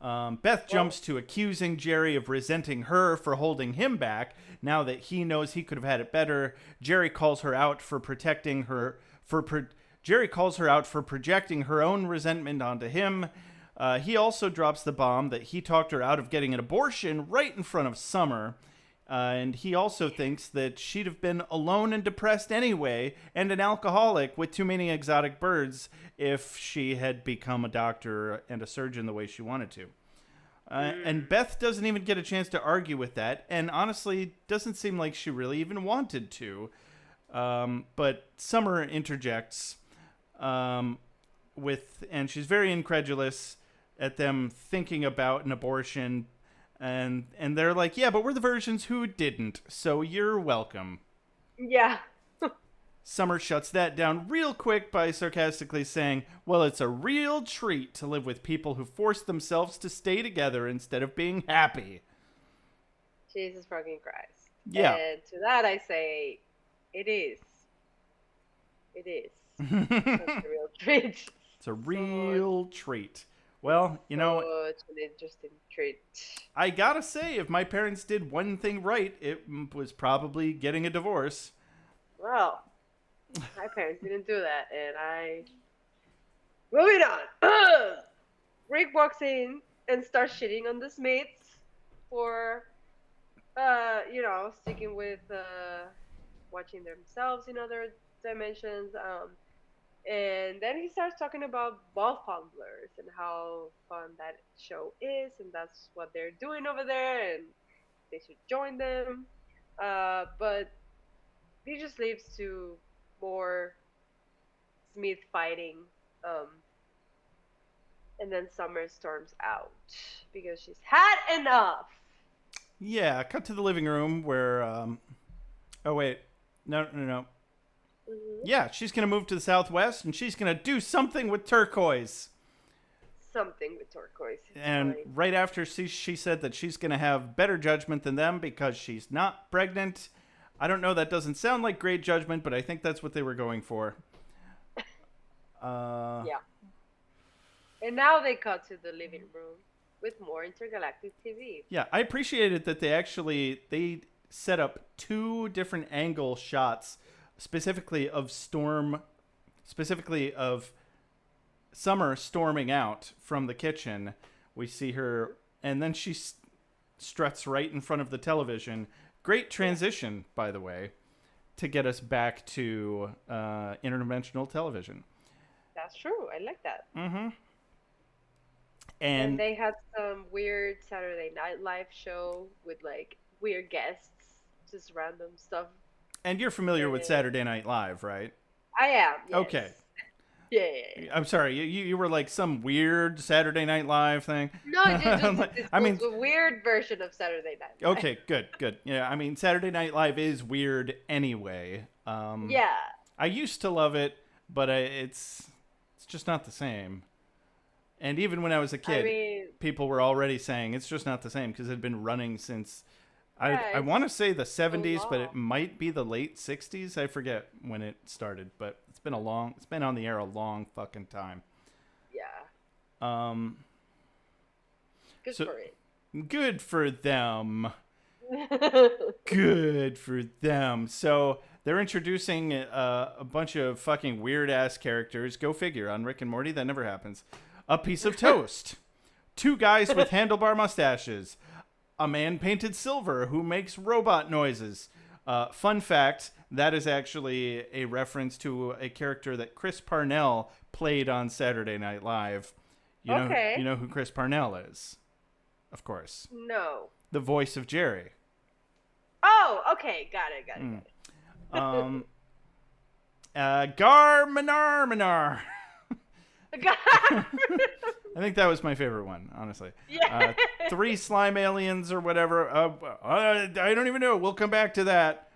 Beth jumps to accusing Jerry of resenting her for holding him back now that he knows he could have had it better. Jerry calls her out for protecting her Jerry calls her out for projecting her own resentment onto him. He also drops the bomb that he talked her out of getting an abortion right in front of Summer. And he also thinks that she'd have been alone and depressed anyway, and an alcoholic with too many exotic birds if she had become a doctor and a surgeon the way she wanted to. And Beth doesn't even get a chance to argue with that, and honestly doesn't seem like she really even wanted to. But Summer interjects and she's very incredulous at them thinking about an abortion. And they're like, yeah, but we're the versions who didn't, so you're welcome. Yeah. Summer shuts that down real quick by sarcastically saying, well, it's a real treat to live with people who force themselves to stay together instead of being happy. Jesus fucking Christ. Yeah. And to that I say, it is. It is. It's a real treat. It's a real treat. Well, Such an interesting treat. I gotta say, if my parents did one thing right, it was probably getting a divorce. Well, my parents didn't do that, and moving on. Rick walks in and starts shitting on the Smiths for, sticking with watching themselves in other dimensions. And then he starts talking about ball fumblers and how fun that show is, and that's what they're doing over there, and they should join them. But he just leads to more Smith fighting. And then Summer storms out because she's had enough. Yeah, cut to the living room where, oh wait, no. Mm-hmm. Yeah, she's going to move to the Southwest, and she's going to do something with turquoise. something with turquoise. It's And fine. right after she said that she's going to have better judgment than them because she's not pregnant. I don't know. That doesn't sound like great judgment, but I think that's what they were going for. Yeah. And now they cut to the living room with more intergalactic TV. Yeah, I appreciated that they set up 2 different angle shots, specifically of Summer storming out from the kitchen. We see her, and then she struts right in front of the television. Great transition, by the way, to get us back to interdimensional television. That's true. I like that. Mm-hmm. And they had some weird Saturday Night Live show with like weird guests, just random stuff. And you're familiar with Saturday Night Live, right? I am. Yes. Okay. Yeah. I'm sorry. You were like some weird Saturday Night Live thing. No, it's I mean, a weird version of Saturday Night Live. Okay, good. Yeah, I mean, Saturday Night Live is weird anyway. Yeah. I used to love it, but it's just not the same. And even when I was a kid, people were already saying it's just not the same because it had been running since I want to say the 70s, but it might be the late 60s. I forget when it started, but it's been on the air a long fucking time. Yeah. For it. Good for them. Good for them. So they're introducing a bunch of fucking weird ass characters. Go figure. On Rick and Morty, that never happens. A piece of toast. 2 guys with handlebar mustaches. A man painted silver who makes robot noises. Fun fact, that is actually a reference to a character that Chris Parnell played on Saturday Night Live. You know who Chris Parnell is? Of course. No. The voice of Jerry. Oh, okay. Got it. Gar Minar Minar. I think that was my favorite one, honestly. Yeah. 3 slime aliens or whatever. I don't even know. We'll come back to that.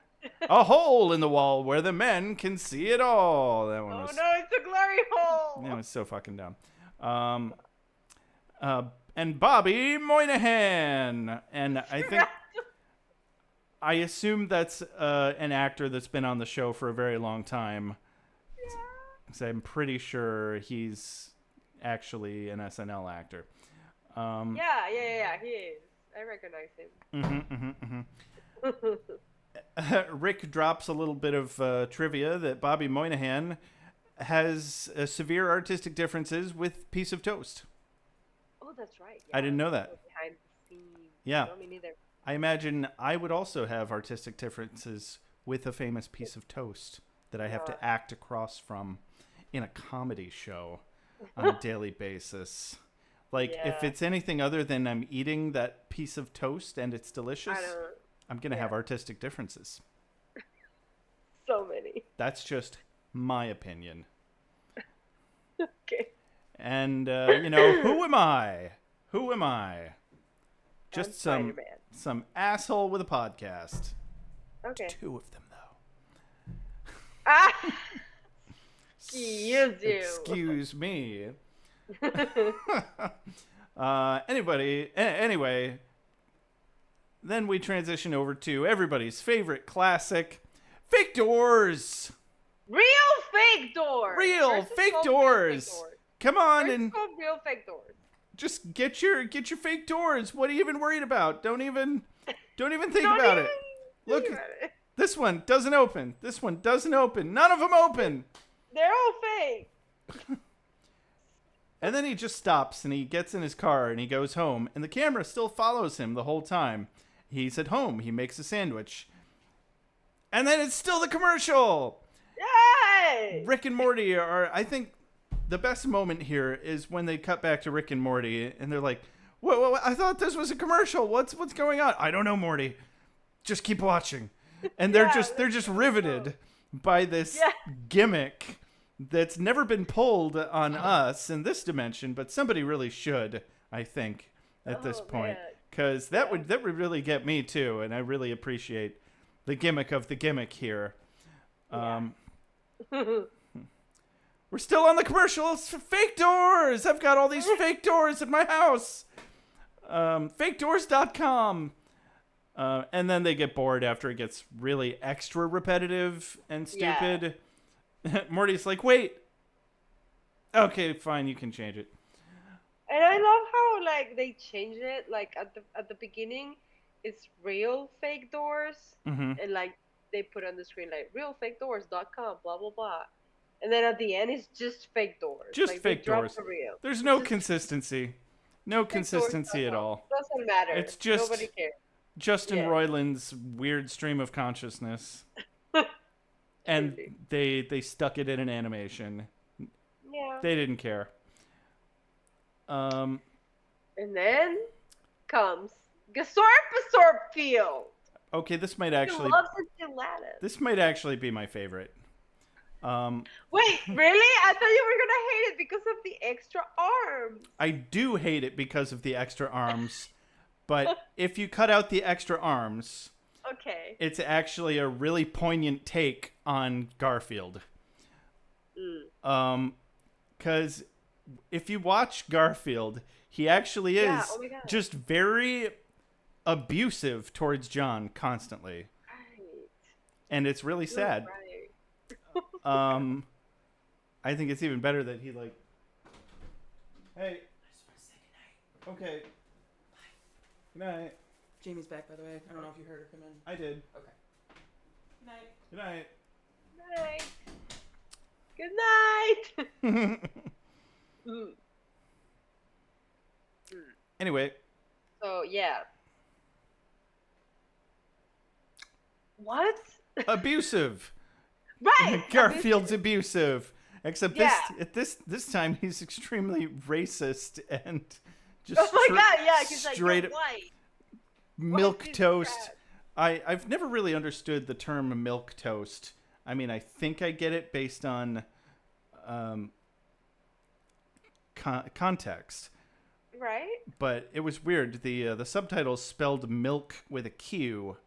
A hole in the wall where the men can see it all. That one was. Oh no, it's a glory hole. That was so fucking dumb. And Bobby Moynihan, and I assume that's an actor that's been on the show for a very long time. Yeah. So I'm pretty sure he's actually an SNL actor. Yeah, he is. I recognize him. Rick drops a little bit of trivia that Bobby Moynihan has severe artistic differences with Piece of Toast. Oh, that's right. Yeah, I didn't know that. Behind the scenes. Yeah. No, me neither. I imagine I would also have artistic differences with a famous piece of toast that I have to act across from in a comedy show on a daily basis. Like, if it's anything other than I'm eating that piece of toast and it's delicious, I'm going to have artistic differences. So many. That's just my opinion. Okay. And, who am I? Who am I? Just some asshole with a podcast. Okay. 2 of them, though. Excuse me. Anyway, then we transition over to everybody's favorite classic, fake doors. Real fake doors. Real fake doors. Come on and real fake doors. Just get your fake doors. What are you even worried about? Don't even think about it. Look, this one doesn't open. This one doesn't open. None of them open. They're all fake. And then he just stops and he gets in his car and he goes home and the camera still follows him the whole time. He's at home. He makes a sandwich. And then it's still the commercial. Yay! Rick and Morty are, I think, the best moment here is when they cut back to Rick and Morty and they're like, "Whoa, I thought this was a commercial. What's going on?" "I don't know, Morty. Just keep watching." And they're just riveted by this gimmick that's never been pulled on us in this dimension, but somebody really should, I think, at this point, because that would really get me too, and I really appreciate the gimmick of the gimmick here. We're still on the commercials. Fake doors. I've got all these fake doors in my house. Fakedoors.com. And then they get bored after it gets really extra repetitive and stupid. Yeah. Morty's like, wait. Okay, fine, you can change it. And I love how like they change it. Like at the beginning, it's real fake doors, and like they put on the screen like realfakedoors.com, blah blah blah. And then at the end, it's just fake doors. Just like, fake doors. There's no consistency. No consistency at all. Doesn't matter. It's just nobody cares. Justin Roiland's weird stream of consciousness. And they stuck it in an animation. Yeah. They didn't care. And then comes Gasorpasorp Field. Okay, this might actually be my favorite. Wait, really? I thought you were gonna hate it because of the extra arms. I do hate it because of the extra arms, but if you cut out the extra arms, okay, it's actually a really poignant take on Garfield. Because if you watch Garfield, he actually is just very abusive towards John constantly. Right. And it's really sad. Right. I think it's even better that he like, hey, I just want to say goodnight. Okay. Good night. Jamie's back, by the way. I don't know if you heard her come in. I did. Okay. Good night. Good night. Good night. Anyway. So, yeah. What? Abusive. Right. Garfield's abusive. Except this time he's extremely racist and just he's straight like, white. Milk toast. I've never really understood the term milk toast. I mean, I think I get it based on context. Right. But it was weird. The subtitles spelled milk with a Q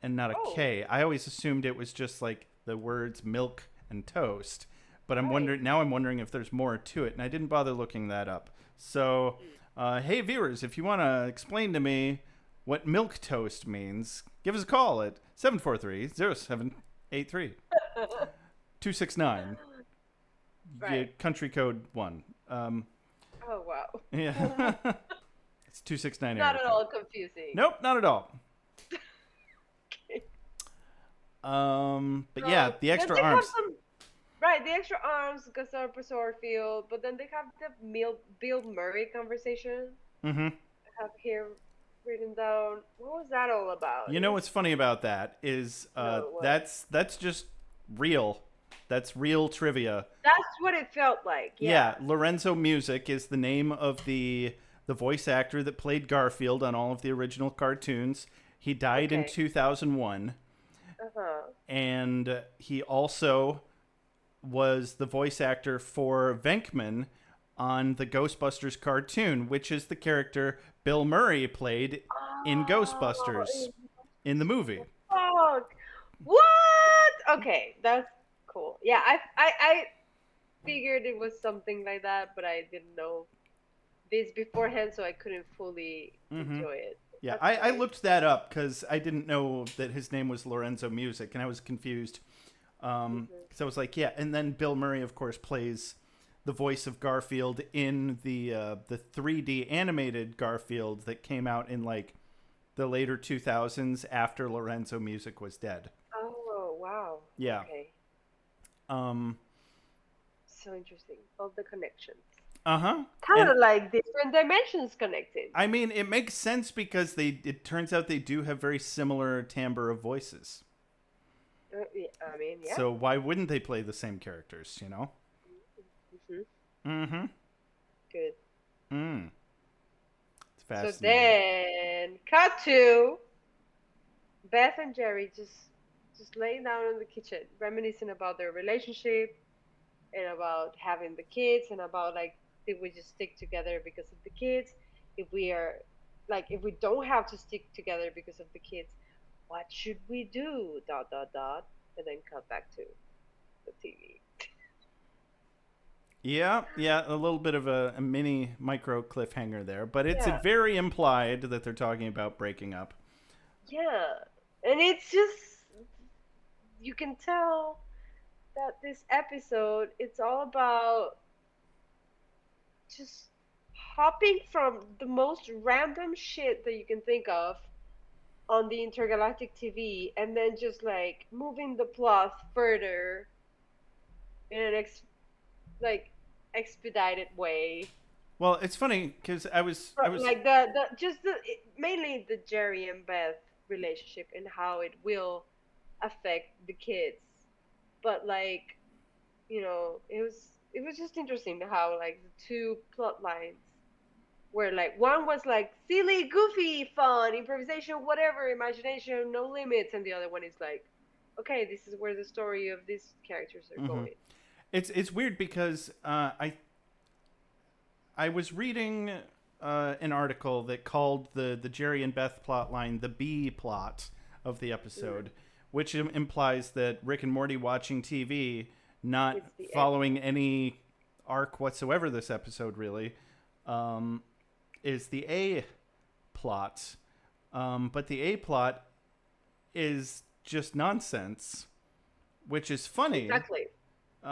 and not a K. I always assumed it was just like the words milk and toast. But I'm wondering if there's more to it, and I didn't bother looking that up. So, hey viewers, if you want to explain to me what milk toast means, give us a call at 743-0783 269. Right. Country code 1. Oh wow. Yeah. It's 269. Not at all confusing. Nope, not at all. Okay. But yeah, the extra arms. Right, the extra arms, Gasorpasorp Field, but then they have the Bill Murray conversation. Mm-hmm. I have here written down. What was that all about? You know what's funny about that is that's just real. That's real trivia. That's what it felt like. Yeah. Lorenzo Music is the name of the voice actor that played Garfield on all of the original cartoons. He died in 2001. And he also was the voice actor for Venkman on the Ghostbusters cartoon, which is the character Bill Murray played in Ghostbusters in the movie. Fuck. What? Okay, that's cool. Yeah, I figured it was something like that, but I didn't know this beforehand, so I couldn't fully enjoy it. Yeah, I looked that up because I didn't know that his name was Lorenzo Music, and I was confused. So I was like, and then Bill Murray, of course, plays the voice of Garfield in the 3D animated Garfield that came out in like the later 2000s after Lorenzo Music was dead. Oh, wow. Yeah. Okay. So interesting. All the connections. Kind of like different dimensions connected. I mean, it makes sense because it turns out they do have very similar timbre of voices. I mean, yeah. So why wouldn't they play the same characters, you know? Good. It's fascinating. So then, cut to Beth and Jerry just laying down in the kitchen, reminiscing about their relationship and about having the kids and about like, if we just stick together because of the kids, if we don't have to stick together because of the kids, what should we do? ... And then cut back to the TV. Yeah, yeah, a little bit of a mini micro cliffhanger there, but it's Yeah, very implied that they're talking about breaking up. yeah, and it's just you can tell that this episode it's all about just hopping from the most random shit that you can think of on the intergalactic TV and then just like moving the plot further in an like expedited way. Well, it's funny because I was Like the just mainly the Jerry and Beth relationship and how it will affect the kids. But like, it was just interesting how like the two plot lines where like one was like silly, goofy, fun, improvisation, whatever, imagination, no limits, and the other one is like, okay, this is where the story of these characters are hmm going. it's weird because I was reading an article that called the Jerry and Beth plot line the B plot of the Mm, episode, which implies that Rick and Morty watching TV, not it's the A following plot. any arc whatsoever. This episode really um, is the A plot, but the A plot is just nonsense, which is funny Exactly.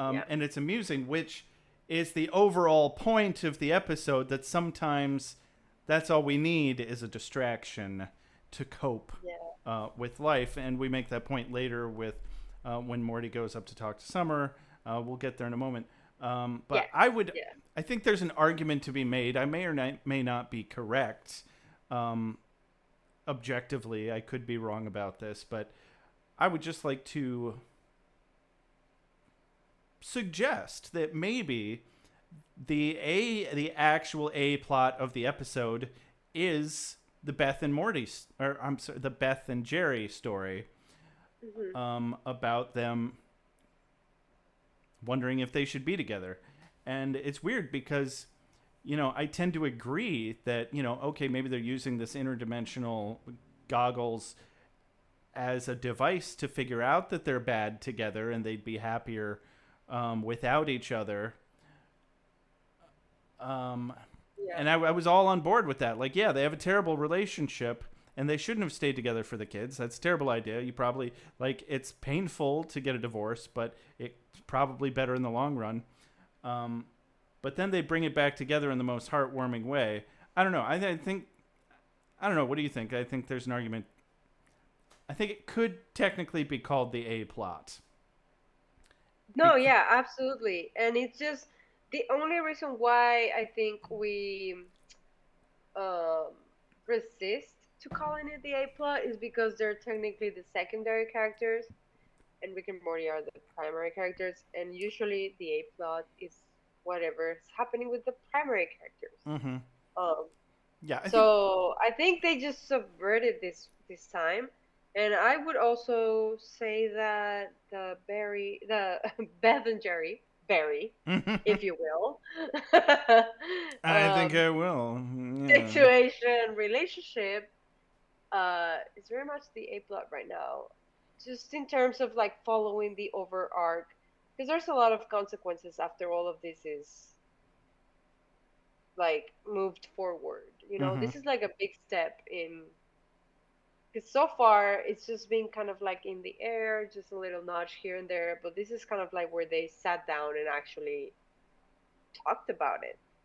Yeah. and it's amusing, which is the overall point of the episode. That sometimes that's all we need is a distraction to cope Yeah. with life, and we make that point later with when Morty goes up to talk to Summer. We'll get there in a moment. But Yes. Yeah. I think there's an argument to be made. I may or may not be correct. Um, Objectively, I could be wrong about this, but I would just like to suggest that maybe the actual A plot of the episode is the Beth and Morty, or I'm sorry, the Beth and Jerry story, Hmm. about them wondering if they should be together. And it's weird because, I tend to agree that, okay, maybe they're using this interdimensional goggles as a device to figure out that they're bad together and they'd be happier without each other. Um, Yeah. and I was all on board with that. Like, yeah, they have a terrible relationship and they shouldn't have stayed together for the kids. That's a terrible idea. You probably, like, it's painful to get a divorce, but it's probably better in the long run. Um, but then they bring it back together in the most heartwarming way. I don't know. I think, I don't know. What do you think? I think there's an argument. I think it could technically be called the A plot. No, Bec- yeah, absolutely. And it's just the only reason why I think we um, resist to calling it the A plot is because they're technically the secondary characters, and Rick and Morty are the primary characters, and usually the A plot is whatever's happening with the primary characters. mm-hmm. Um, Yeah, I think. so I think they just subverted this time, and I would also say that the Beth and Jerry, Barry, if you will, I think um, I will. Yeah. situation relationship is very much the A plot right now, just in terms of like following the over arc, because there's a lot of consequences after all of this is like moved forward. Mm-hmm. This is like a big step in because so far it's just been kind of like in the air, just a little nudge here and there, but this is kind of like where they sat down and actually talked about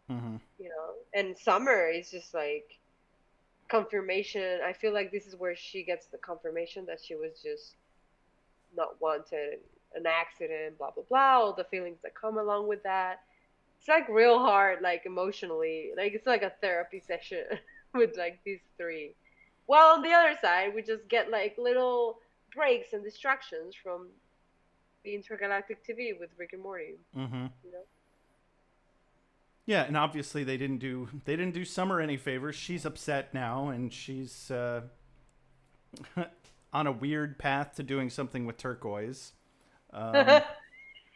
Mm-hmm. it. And Summer is just like confirmation. I feel like this is where she gets the confirmation that she was just not wanted, an accident, blah blah blah, all the feelings that come along with that. It's like real hard, like emotionally. Like it's like a therapy session with like these three. While on the other side, we just get like little breaks and distractions from the intergalactic TV with Rick and Morty. Mm-hmm. You know? Yeah, and obviously they didn't do Summer any favors. She's upset now, and she's on a weird path to doing something with turquoise. Um,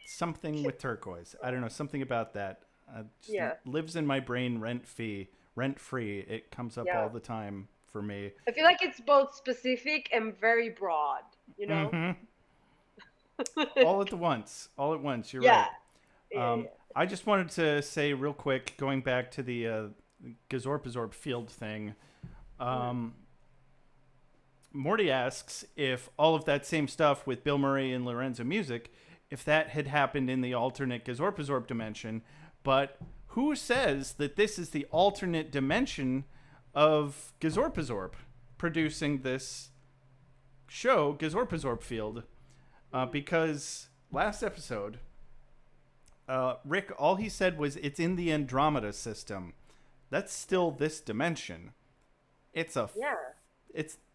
Something with turquoise. I don't know, something about that. Just Yeah, lives in my brain rent free. It comes up all yeah. the time for me. I feel like it's both specific and very broad. You know? Mm-hmm. All at once. All at once. You're Yeah, right. yeah, yeah. I just wanted to say real quick, going back to the Gazorpazorp field thing. Morty asks if all of that same stuff with Bill Murray and Lorenzo Music, if that had happened in the alternate Gazorpazorp dimension, but who says that this is the alternate dimension of Gazorpazorp producing this show, Gazorpazorp Field? Because last episode, Rick, all he said was it's in the Andromeda system. That's still this dimension. It's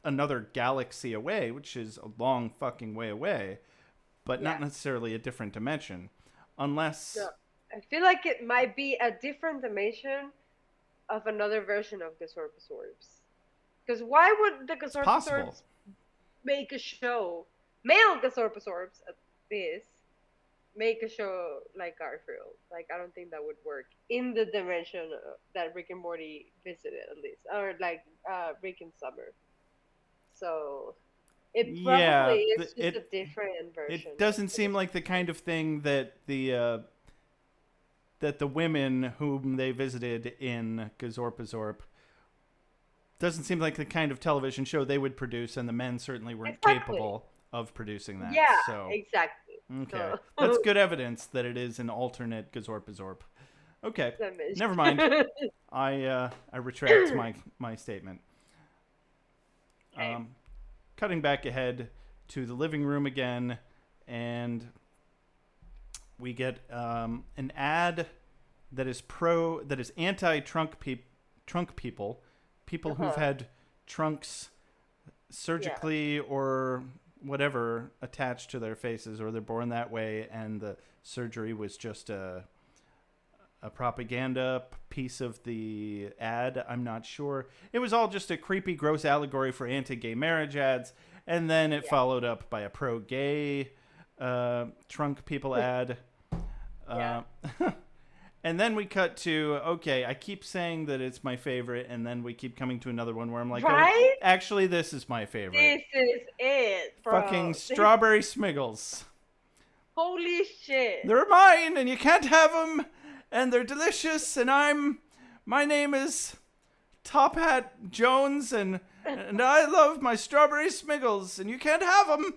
another galaxy away, which is a long fucking way away, but not necessarily a different dimension. Unless... No, I feel like it might be a different dimension of another version of Gazorpazorps. Because why would the Gazorpazorps make a show, male Gazorpazorps at this, make a show like Garfield? Like, I don't think that would work in the dimension that Rick and Morty visited, at least. Or like Rick and Summer. So it probably is just a different version. It doesn't seem like the kind of thing that the women whom they visited in Gazorpazorp doesn't seem like the kind of television show they would produce, and the men certainly weren't capable of producing that. Yeah, so, exactly. Okay, So. that's good evidence that it is an alternate Gazorpazorp. Okay, never mind. I retract my statement. Okay. Cutting back ahead to the living room again, and we get an ad that is anti-trunk people who've had trunks surgically or whatever attached to their faces, or they're born that way, and the surgery was just a propaganda piece of the ad. I'm not sure. It was all just a creepy, gross allegory for anti-gay marriage ads, and then it followed up by a pro-gay trunk people ad. And then we cut to, okay, I keep saying that it's my favorite, and then we keep coming to another one where I'm like, right? oh, actually, this is my favorite. This is it, bro. Fucking strawberry smiggles. Holy shit. They're mine, and you can't have them, and they're delicious, and my name is Top Hat Jones, and I love my strawberry smiggles, and you can't have them.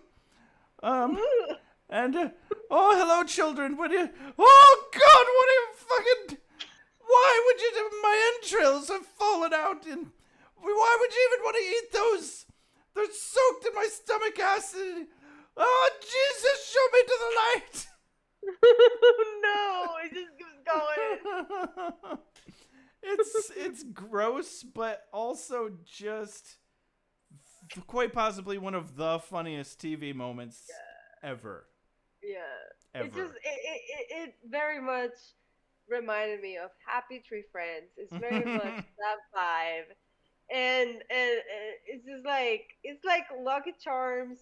And, oh, hello, children. Oh, God, what are you fucking... Why would you... My entrails have fallen out, and why would you even want to eat those? They're soaked in my stomach acid. Oh, Jesus, show me to the light. No, it just keeps going. It's gross, but also just quite possibly one of the funniest TV moments ever. Yeah. Ever. It just it very much reminded me of Happy Tree Friends. It's very much that vibe. And it's just like Lucky Charms,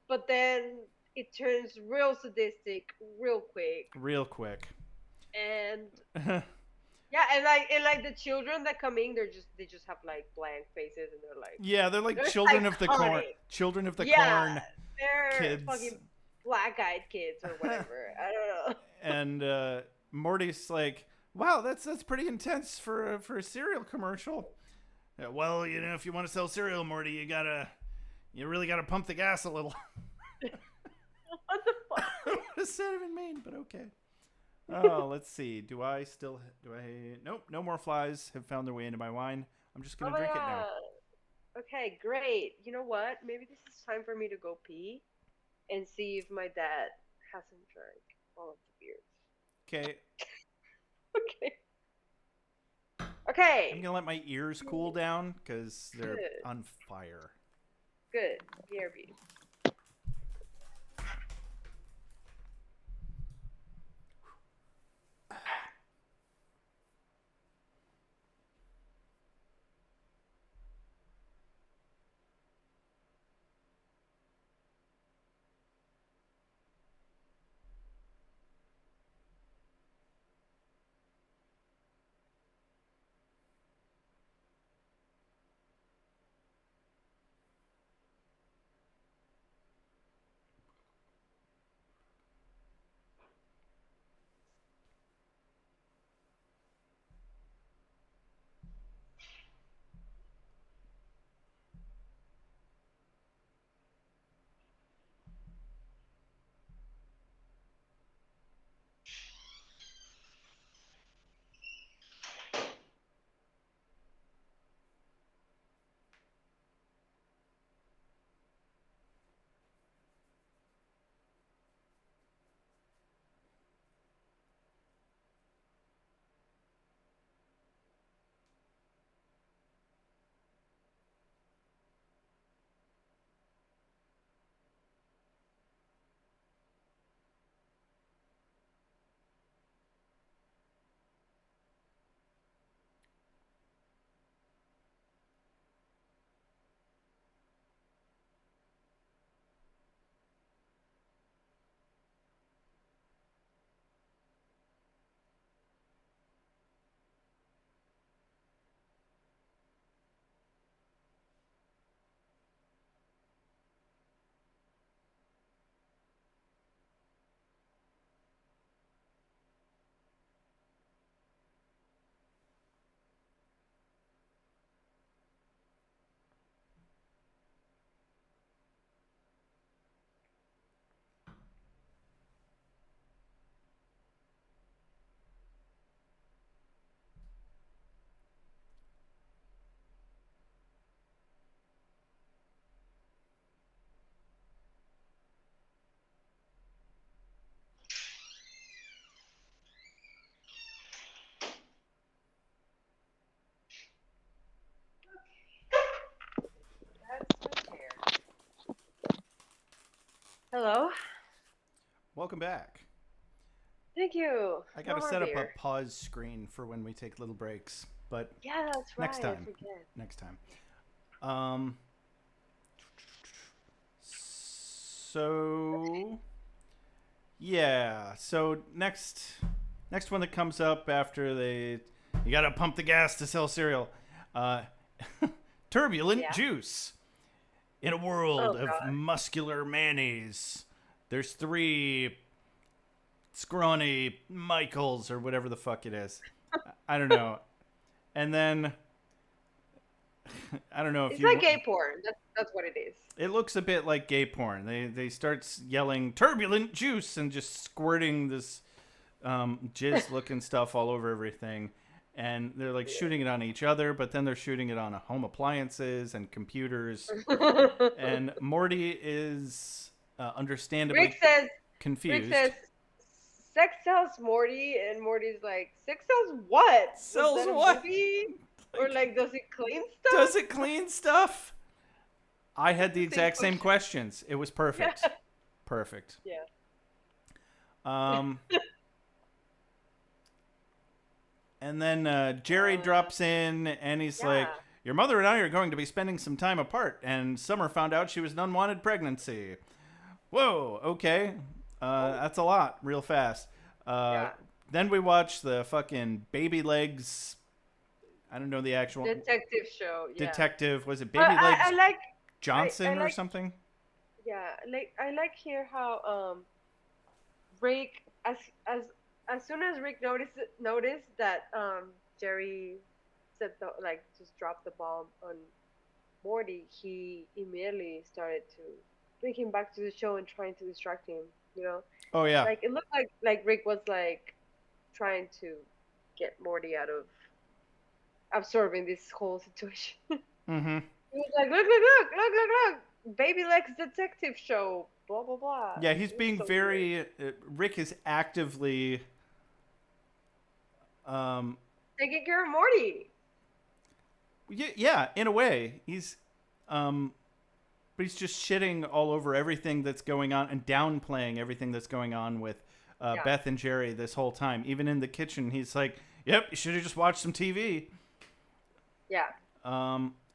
but then it turns real sadistic real quick. And yeah, and like the children that come in, they just have like blank faces, and they're like they're like children of the corn. Children of the corn. They're kids. fucking black-eyed kids or whatever. I don't know. And Morty's like, "Wow, that's pretty intense for a cereal commercial." Well, if you want to sell cereal, Morty, you really gotta pump the gas a little. What the fuck? What does that even mean? But okay. Oh, let's see. Nope, no more flies have found their way into my wine. I'm just gonna drink it now. Okay, great. You know what? Maybe this is time for me to go pee and see if my dad hasn't drank all of the beers. Okay. Okay. I'm gonna let my ears cool down because they're on fire. Good. BRB. Hello. Welcome back. Thank you. I got No to more set up a beer. pause screen for when we take little breaks, but Yeah, that's next right. I time. forget. Next time. Um. So yeah. So next one that comes up after you gotta pump the gas to sell cereal. Uh, turbulent Yeah. juice. In a world Oh of God. muscular mayonnaise, there's three scrawny Michaels or whatever the fuck it is. I don't know. And then I don't know if It's like you. gay porn. That's what it is. It looks a bit like gay porn. They start yelling turbulent juice and just squirting this jizz looking stuff all over everything. And they're like shooting it on each other, but then they're shooting it on home appliances and computers. And Morty is understandably Rick says. Rick confused. says. Sex sells Morty, and Morty's like, sex sells what? Was Sells that a what? movie? Or Like, like, does it clean does stuff? it clean stuff? I had the The same exact same question. questions. It was perfect. Yeah. Perfect. Yeah. Um, and then Jerry drops in and he's like, Yeah. your mother and I are going to be spending some time apart. And Summer found out she was an unwanted pregnancy. Whoa, okay. That's a lot, real fast. Uh, Yeah. then we watch the fucking Baby Legs. I don't know the actual Detective show. Yeah. detective. Was it But Baby Legs I like I Johnson or like something? yeah like I like here how Rick as soon as Rick noticed that Jerry said like just dropped the bomb on Morty, he immediately started to bring him back to the show and trying to distract him. You know, Oh yeah. like it looked like Rick was like trying to get Morty out of absorbing this whole situation. Mm-hmm. He was like, look, Baby Lex detective show, blah blah blah. Yeah, he's It was being so weird. very. Rick is actively. Um, Taking care of Morty. yeah, in a way, um, but he's just shitting all over everything that's going on and downplaying everything that's going on with Yeah, Beth and Jerry this whole time. Even in the kitchen, he's like, "Yep, you should have just watched some TV." yeah.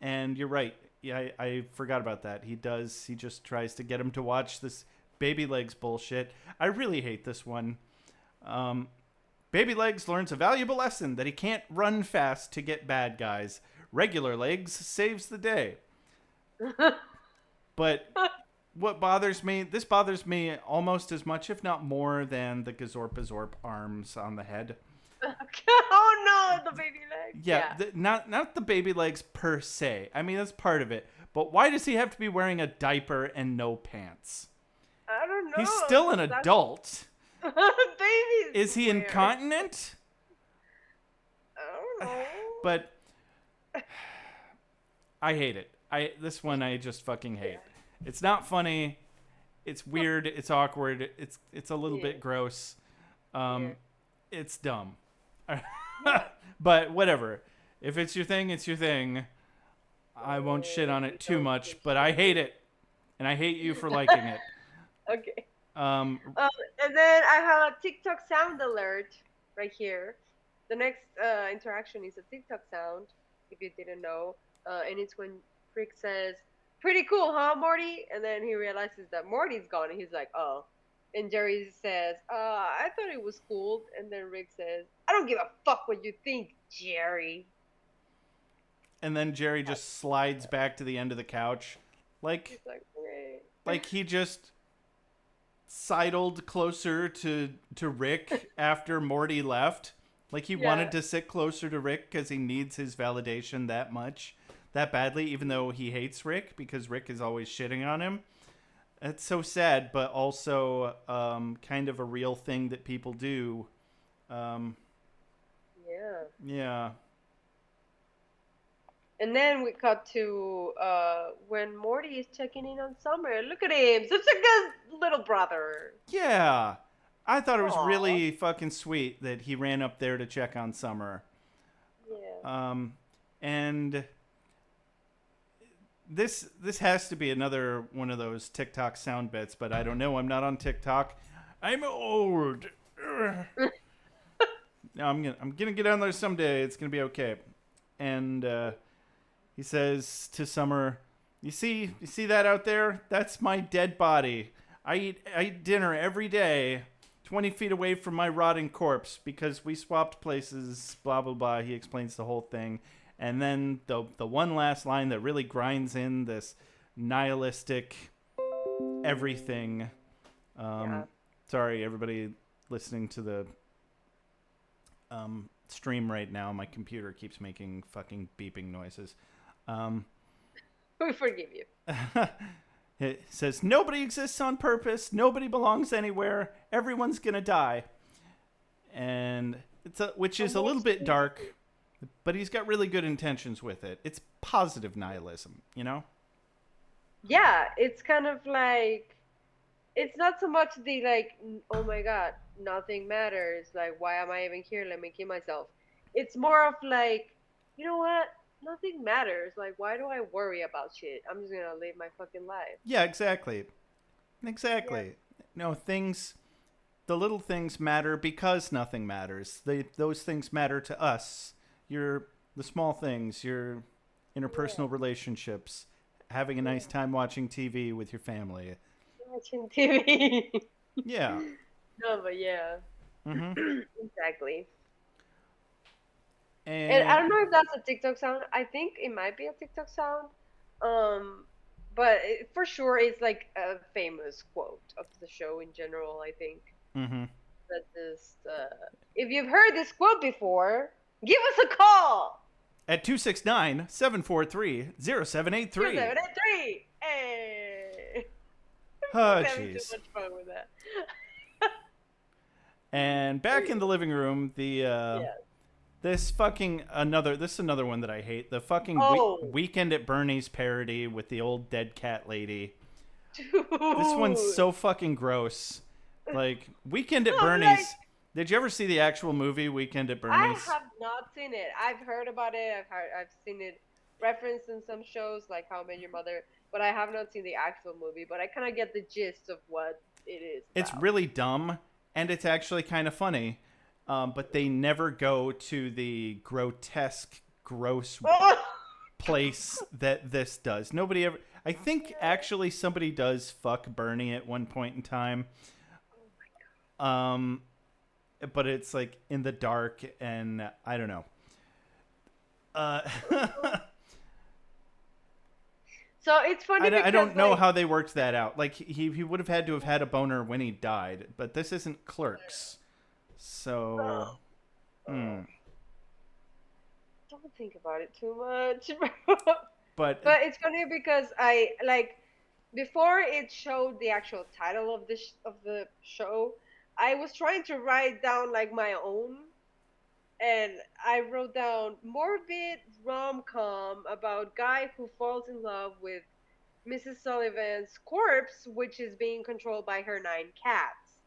And you're right. Yeah, I forgot about that. He does. He just tries to get him to watch this Baby Legs bullshit. I really hate this one. Um, Baby Legs learns a valuable lesson that he can't run fast to get bad guys. Regular Legs saves the day. But this bothers me almost as much, if not more, than the Gazorpazorp arms on the head. Oh no, the baby legs. Yeah, Yeah. not the baby legs per se. I mean, that's part of it. But why does he have to be wearing a diaper and no pants? I don't know. He's still an That's adult. babies. Is he weird. incontinent? I don't know. But I hate it. This one I just fucking hate. It's not funny. It's weird. It's awkward. It's a little bit gross. Yeah. It's dumb. But whatever. If it's your thing, it's your thing. I won't shit on it too much, but I hate it, and I hate you for liking it. Okay. Um, And then I have a TikTok sound alert right here. The next interaction is a TikTok sound, if you didn't know. And it's when Rick says, pretty cool, huh, Morty? And then he realizes that Morty's gone, and he's like, oh. And Jerry says, I thought it was cool. And then Rick says, I don't give a fuck what you think, Jerry. and then Jerry just slides back to the end of the couch, like He's like, okay. he just sidled closer to Rick after Morty left. Like he wanted to sit closer to Rick because he needs his validation that badly, even though he hates Rick because Rick is always shitting on him. It's so sad, but also kind of a real thing that people do. Yeah. Yeah. And then we cut to when Morty is checking in on Summer. Look at him, such a good little brother. Yeah. I thought it was Aw. really fucking sweet that he ran up there to check on Summer. Yeah. And this has to be another one of those TikTok sound bits, but I don't know. I'm not on TikTok. I'm old. No, I'm gonna get on there someday. It's gonna be okay. And he says to Summer, "You see that out there? That's my dead body. I eat dinner every day, 20 feet away from my rotting corpse because we swapped places." Blah blah blah. He explains the whole thing, and then the one last line that really grinds in this nihilistic everything. Sorry, everybody listening to the stream right now. My computer keeps making fucking beeping noises. We forgive you. It says, "Nobody exists on purpose. Nobody belongs anywhere. Everyone's gonna die." And which is a little bit dark, but he's got really good intentions with it. It's positive nihilism, you know? Yeah, it's kind of like, it's not so much the like, oh my god, nothing matters. Like, why am I even here? Let me kill myself. It's more of like, you know what? Nothing matters. Like, why do I worry about shit? I'm just gonna live my fucking life. Yeah, exactly. Yeah. No, the little things matter because nothing matters. Those things matter to us. The small things, your interpersonal relationships, having a nice time watching TV with your family. Watching TV. Yeah. No, but yeah. Mm-hmm. Exactly. And I don't know if that's a TikTok sound. I think it might be a TikTok sound. But for sure, it's like a famous quote of the show in general, I think. Mm-hmm. That is, if you've heard this quote before, give us a call! At 269-743-0783. 0783! Hey! Oh, I'm having too jeez. much fun with that. And back in the living room, this is another one that I hate. The fucking Weekend at Bernie's parody with the old dead cat lady. Dude. This one's so fucking gross. Like, Weekend at Bernie's. Did you ever see the actual movie Weekend at Bernie's? I have not seen it. I've heard about it. I've seen it referenced in some shows like How I Met Your Mother, but I have not seen the actual movie. But I kind of get the gist of what it is about. It's really dumb, and it's actually kind of funny. But they never go to the grotesque, gross place that this does. Nobody ever... I think actually somebody does fuck Bernie at one point in time. But it's like in the dark, and I don't know. So it's funny because I don't know how they worked that out. Like, he would have had to have had a boner when he died, but this isn't Clerks. So... Don't think about it too much. But it's funny because I like, before it showed the actual title of the show, I was trying to write down like my own, and I wrote down morbid rom-com about guy who falls in love with Mrs. Sullivan's corpse, which is being controlled by her 9 cats.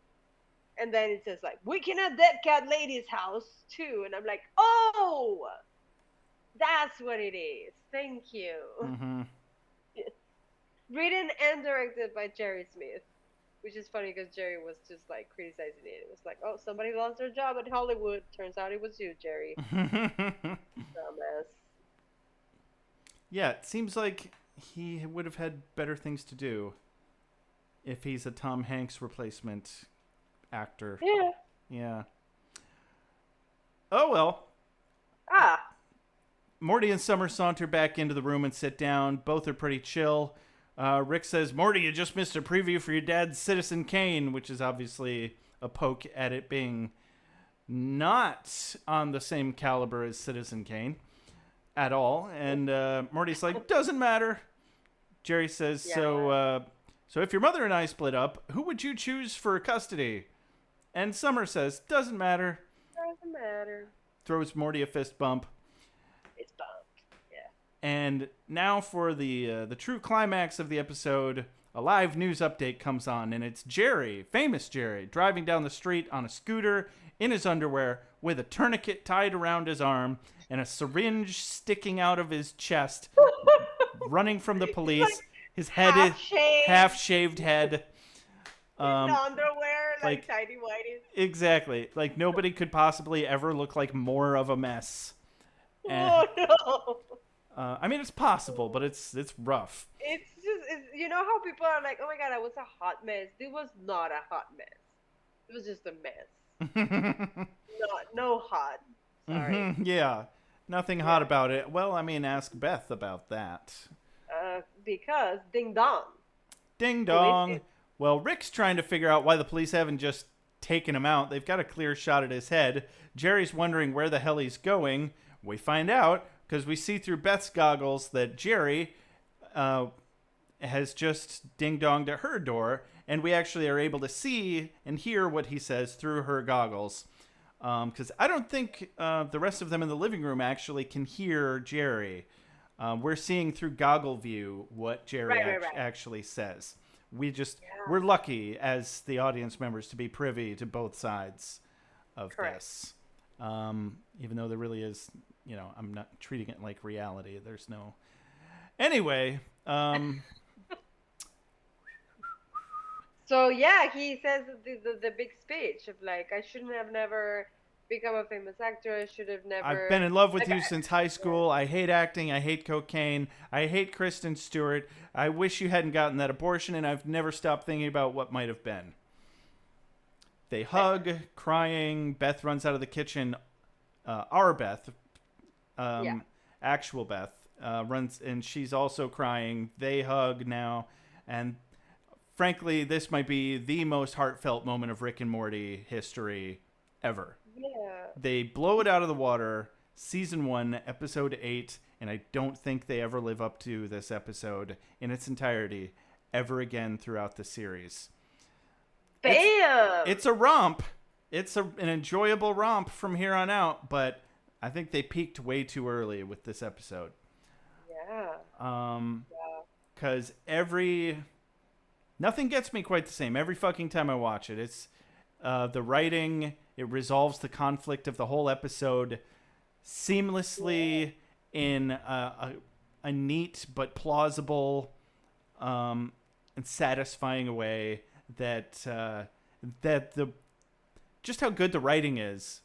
And then it says like, Weekend at Dead Cat Lady's house too, and I'm like, oh, that's what it is. Thank you. Mm-hmm. Written and directed by Jerry Smith, which is funny because Jerry was just like criticizing it. It was like, oh, somebody lost their job at Hollywood. Turns out it was you, Jerry. Dumbass. Yeah, it seems like he would have had better things to do if he's a Tom Hanks replacement actor. Yeah. Yeah. Oh, well. Morty and Summer saunter back into the room and sit down. Both are pretty chill. Rick says, "Morty, you just missed a preview for your dad's Citizen Kane," which is obviously a poke at it being not on the same caliber as Citizen Kane at all. And Morty's like, "Doesn't matter." Jerry says, Yeah. So if your mother and I split up, who would you choose for custody? And Summer says, "Doesn't matter." Doesn't matter. Throws Morty a fist bump. It's bumped. Yeah. And now for the true climax of the episode, a live news update comes on, and it's Jerry, famous Jerry, driving down the street on a scooter in his underwear with a tourniquet tied around his arm and a syringe sticking out of his chest, running from the He's police. like His head is half-shaved, half-shaved head. in underwear, like like- tidy whities. Exactly. Like nobody could possibly ever look like more of a mess. Oh no! I mean, it's possible, but it's rough. You know how people are like, oh my god, I was a hot mess. It was not a hot mess. It was just a mess. No hot. Sorry. Yeah. Nothing hot about it. Well, I mean, ask Beth about that. Because ding dong. Ding Police dong. is- Well, Rick's trying to figure out why the police haven't just taken him out. They've got a clear shot at his head. Jerry's wondering where the hell he's going. We find out because we see through Beth's goggles that Jerry has just ding-donged at her door, and we actually are able to see and hear what he says through her goggles. Because I don't think the rest of them in the living room actually can hear Jerry. We're seeing through goggle view what Jerry Right. actually says. We're lucky as the audience members to be privy to both sides of this. Even though there really is, I'm not treating it like reality. There's no. Anyway. So yeah, he says the big speech of like, I shouldn't have never become a famous actor. I should have never. I've been in love with you since high school. I hate acting. I hate cocaine. I hate Kristen Stewart. I wish you hadn't gotten that abortion, and I've never stopped thinking about what might have been. They hug, crying. Beth runs out of the kitchen. Our Beth, actual Beth, runs, and she's also crying. They hug now, and frankly, this might be the most heartfelt moment of Rick and Morty history ever. Yeah. They blow it out of the water, season 1, episode 8, and I don't think they ever live up to this episode in its entirety ever again throughout the series. Bam! It's a romp. It's an enjoyable romp from here on out, but I think they peaked way too early with this episode. Yeah. Because nothing gets me quite the same every fucking time I watch it. It's the writing. It resolves the conflict of the whole episode seamlessly in a neat but plausible and satisfying way that just how good the writing is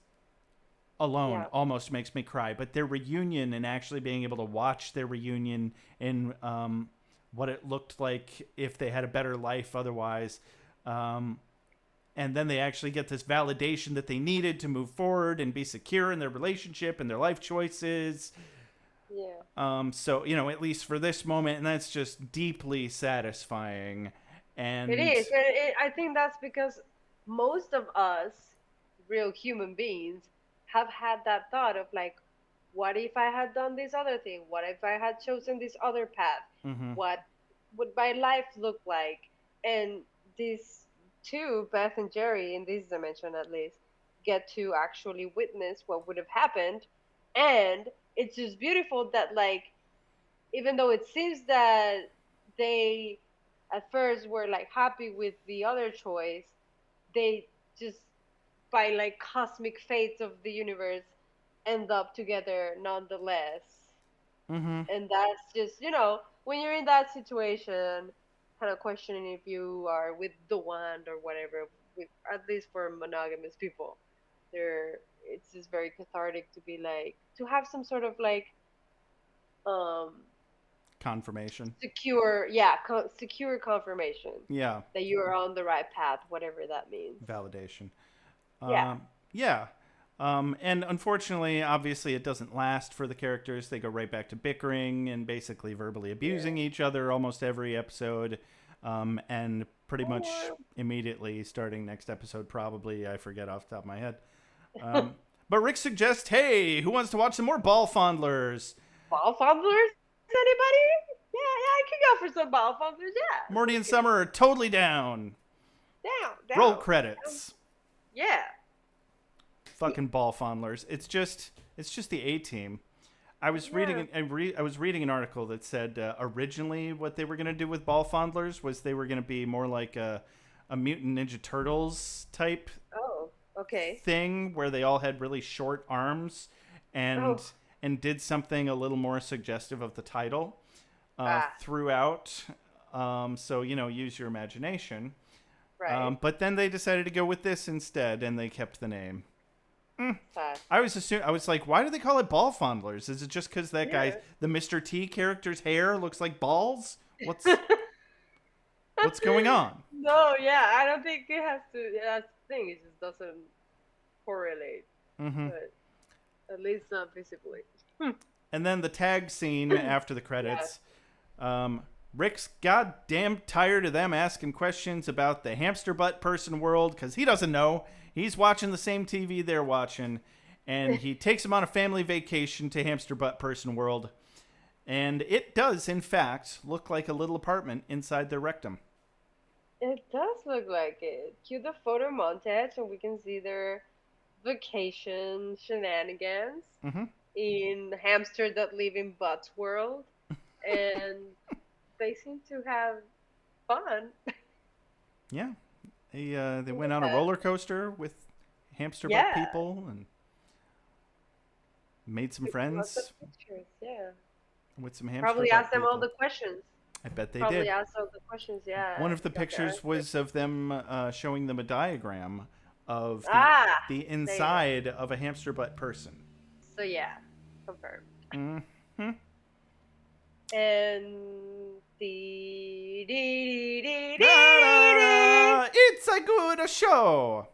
alone almost makes me cry. But their reunion and actually being able to watch their reunion in what it looked like if they had a better life otherwise. And then they actually get this validation that they needed to move forward and be secure in their relationship and their life choices. Yeah. So, at least for this moment, and that's just deeply satisfying. And It is. And I think that's because most of us, real human beings, have had that thought of like, what if I had done this other thing? What if I had chosen this other path? Mm-hmm. What would my life look like? And these two, Beth and Jerry, in this dimension at least, get to actually witness what would have happened. And it's just beautiful that, like, even though it seems that they at first were like happy with the other choice, they just, by like cosmic fates of the universe, end up together nonetheless. Mm-hmm. And that's just, when you're in that situation, kind of questioning if you are with the one or whatever, at least for monogamous people, it's just very cathartic to be like, to have some sort of like Confirmation. secure confirmation that you're on the right path, whatever that means. Validation. Yeah. And unfortunately, obviously, it doesn't last for the characters. They go right back to bickering and basically verbally abusing each other almost every episode. And pretty much immediately starting next episode, probably. I forget off the top of my head. But Rick suggests, hey, who wants to watch some more ball fondlers? Ball fondlers? Anybody? Yeah, I could go for some ball fondlers, yeah. Morty and Summer are totally down. Down. Roll credits. Yeah. Fucking ball fondlers. It's just the A-team. I was reading an article that said originally what they were going to do with ball fondlers was they were going to be more like a Mutant Ninja Turtles type thing where they all had really short arms and did something a little more suggestive of the title. Ah, throughout. So, use your imagination. right. But then they decided to go with this instead, and they kept the name. Sad. I was like, why do they call it ball fondlers? Is it just because that guy, Yeah. the Mr. T character's hair looks like balls? What's going on? No, yeah, I don't think it has to. Yeah, that's the thing. It just doesn't correlate, Hmm. but at least not visibly. And then the tag scene after the Yeah. credits. Rick's goddamn tired of them asking questions about the hamster butt person world because he doesn't know. He's watching the same TV they're watching. And he takes him on a family vacation to hamster butt person world. And it does, in fact, look like a little apartment inside their rectum. It does look like it. Cue the photo montage, and we can see their vacation shenanigans Hmm. in hamster that live in butts world, and they seem to have fun. Yeah. They went on a Yeah. roller coaster with hamster butt Yeah. people and made some Took lots of friends pictures. Yeah. with some hamster Probably asked butt them all people. the questions. I bet they Probably did. asked all the questions. One Yeah. of the Got the pictures answers. was of them showing them a diagram of Ah, the there you go. inside of a hamster butt person. So yeah, confirmed. Hmm. And the dee dee dee dee dee. It's a good show.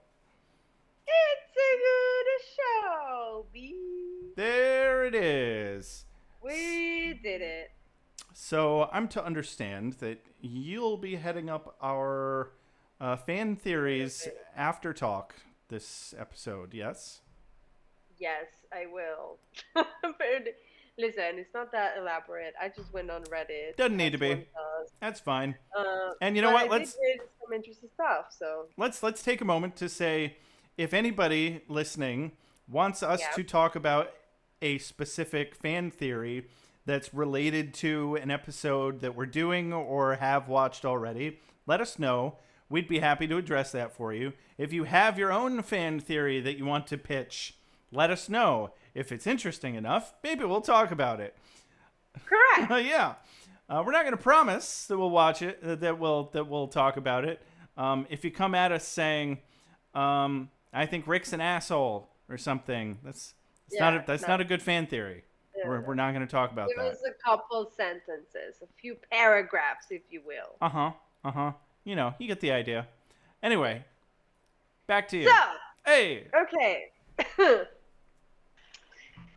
It's a good show, B. There it is. We did it. So I'm to understand that you'll be heading up our fan theories after talk this episode, yes? Yes, I will. But listen, it's not that elaborate. I just went on Reddit. Doesn't need to as be. one does. That's fine. And you know But what? I did read some interesting stuff. So Let's take a moment to say if anybody listening wants us yeah, to talk about a specific fan theory that's related to an episode that we're doing or have watched already, let us know. We'd be happy to address that for you. If you have your own fan theory that you want to pitch, let us know. If it's interesting enough, maybe we'll talk about it. correct. Yeah. We're not going to promise that we'll watch it, that we'll talk about it. If you come at us saying, "I think Rick's an asshole" or something, that's Yeah, not a good fan theory. no, We're not going to talk about Give that. us a couple sentences, a few paragraphs, if you will. You get the idea. Anyway, back to you. So, Hey. okay.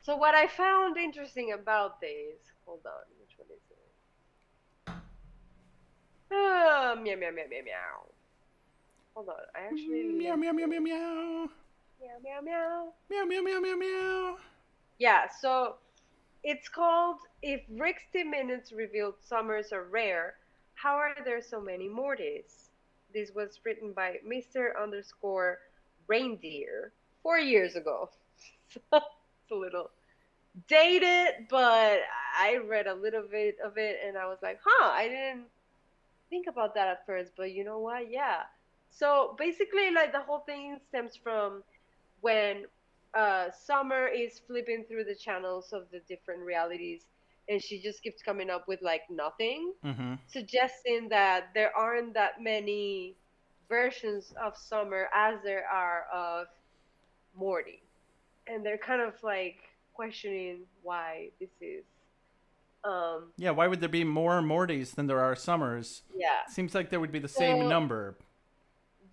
So what I found interesting about these, hold on, which one is it? Meow meow meow meow meow. Hold on, I actually Meow meow meow meow meow. meow meow meow. Meow meow meow meow meow. Yeah, so it's called "If Rixty Minutes Revealed Summers Are Rare, How Are There So Many Mortys?" This was written by Mr. Underscore Reindeer 4 years ago. So it's a little dated, but I read a little bit of it and I was like, huh, I didn't think about that at first, but you know what? Yeah. So basically, like the whole thing stems from when Summer is flipping through the channels of the different realities and she just keeps coming up with like nothing, Mm-hmm. suggesting that there aren't that many versions of Summer as there are of Morty. And they're kind of like questioning why this is. Yeah, why would there be more Mortys than there are Summers? Yeah. Seems like there would be the same So, number.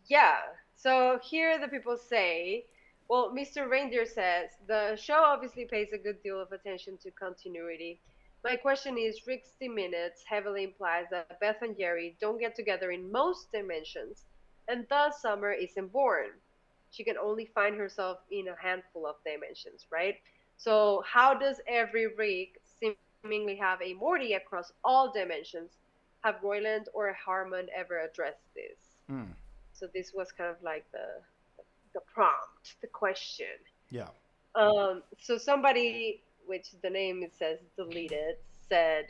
yeah. So here the people say, well, Mr. Reindeer says the show obviously pays a good deal of attention to continuity. My question is, 60 Minutes heavily implies that Beth and Jerry don't get together in most dimensions, and thus Summer isn't born. She can only find herself in a handful of dimensions, right? So how does every Rick seemingly have a Morty across all dimensions? Have Royland or Harmon ever addressed this? Mm. So this was kind of like the prompt, the question. Yeah. So somebody, which the name it says deleted, said,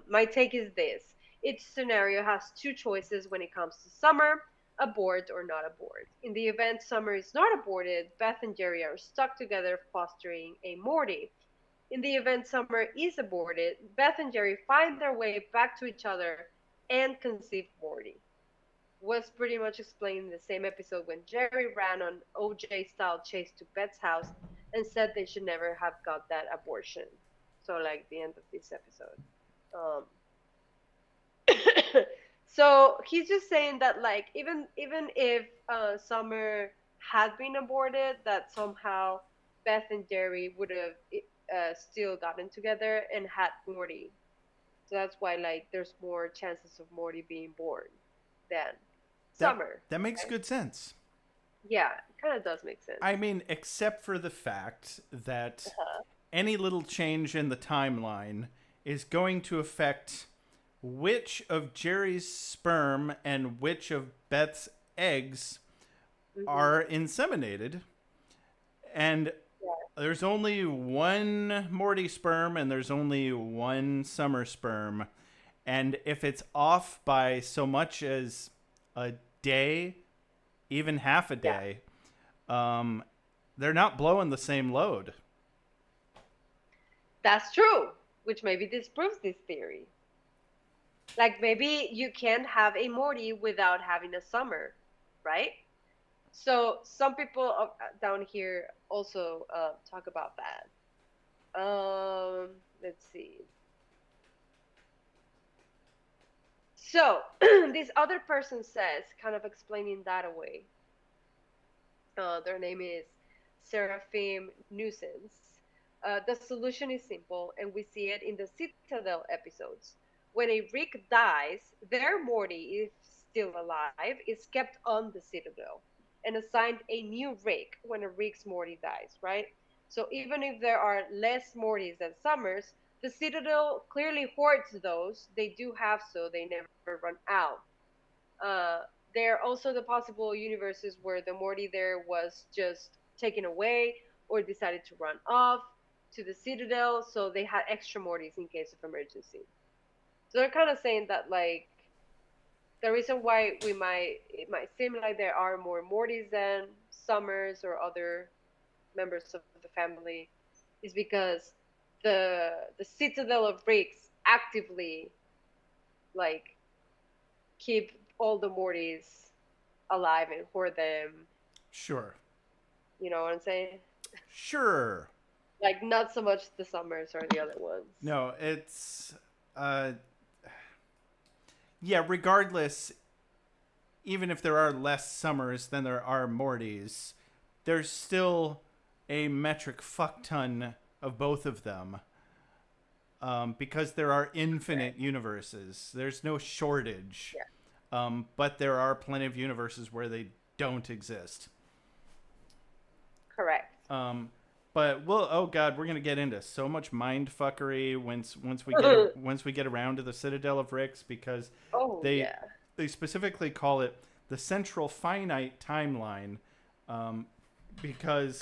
my take is this. Each scenario has two choices when it comes to Summer, abort or not abort. In the event Summer is not aborted, Beth and Jerry are stuck together fostering a Morty. In the event Summer is aborted, Beth and Jerry find their way back to each other and conceive Morty. Was pretty much explained in the same episode when Jerry ran on OJ style chase to Beth's house and said they should never have got that abortion. So like the end of this episode. Um, so he's just saying that like even if Summer had been aborted, that somehow Beth and Jerry would have still gotten together and had Morty. So that's why like there's more chances of Morty being born than That Summer. that makes Right? good sense. Yeah, it kind of does make sense. I mean, except for the fact that Uh-huh. any little change in the timeline is going to affect which of Jerry's sperm and which of Beth's eggs are inseminated. And Yeah. there's only one Morty sperm and there's only one Summer sperm. And if it's off by so much as a day, even half a day, they're not blowing the same load. That's true, which maybe disproves this theory. Like maybe you can't have a Morty without having a Summer, right? So some people down here also talk about that. Let's see. So this other person says, kind of explaining that away. Their name is Seraphim Nuisance. The solution is simple, and we see it in the Citadel episodes. When a Rick dies, their Morty, if still alive, is kept on the Citadel and assigned a new Rick when a Rick's Morty dies, right? So even if there are less Mortys than Summers, the Citadel clearly hoards those. They do have so, they never run out. There are also the possible universes where the Morty there was just taken away or decided to run off to the Citadel, so they had extra Mortys in case of emergency. So they're kind of saying that like the reason why it might seem like there are more Mortys than Summers or other members of the family is because the Citadel of Ricks actively like keep all the Mortys alive and hoard them. Sure. You know what I'm saying? Sure. Like not so much the Summers or the other ones. No, it's yeah, regardless, even if there are less Summers than there are Mortys, there's still a metric fuck ton of both of them. Because there are infinite universes. There's no shortage. Yeah. But there are plenty of universes where they don't exist. Correct. But oh god, we're gonna get into so much mind fuckery once we get around to the Citadel of Ricks, because they specifically call it the central finite timeline, because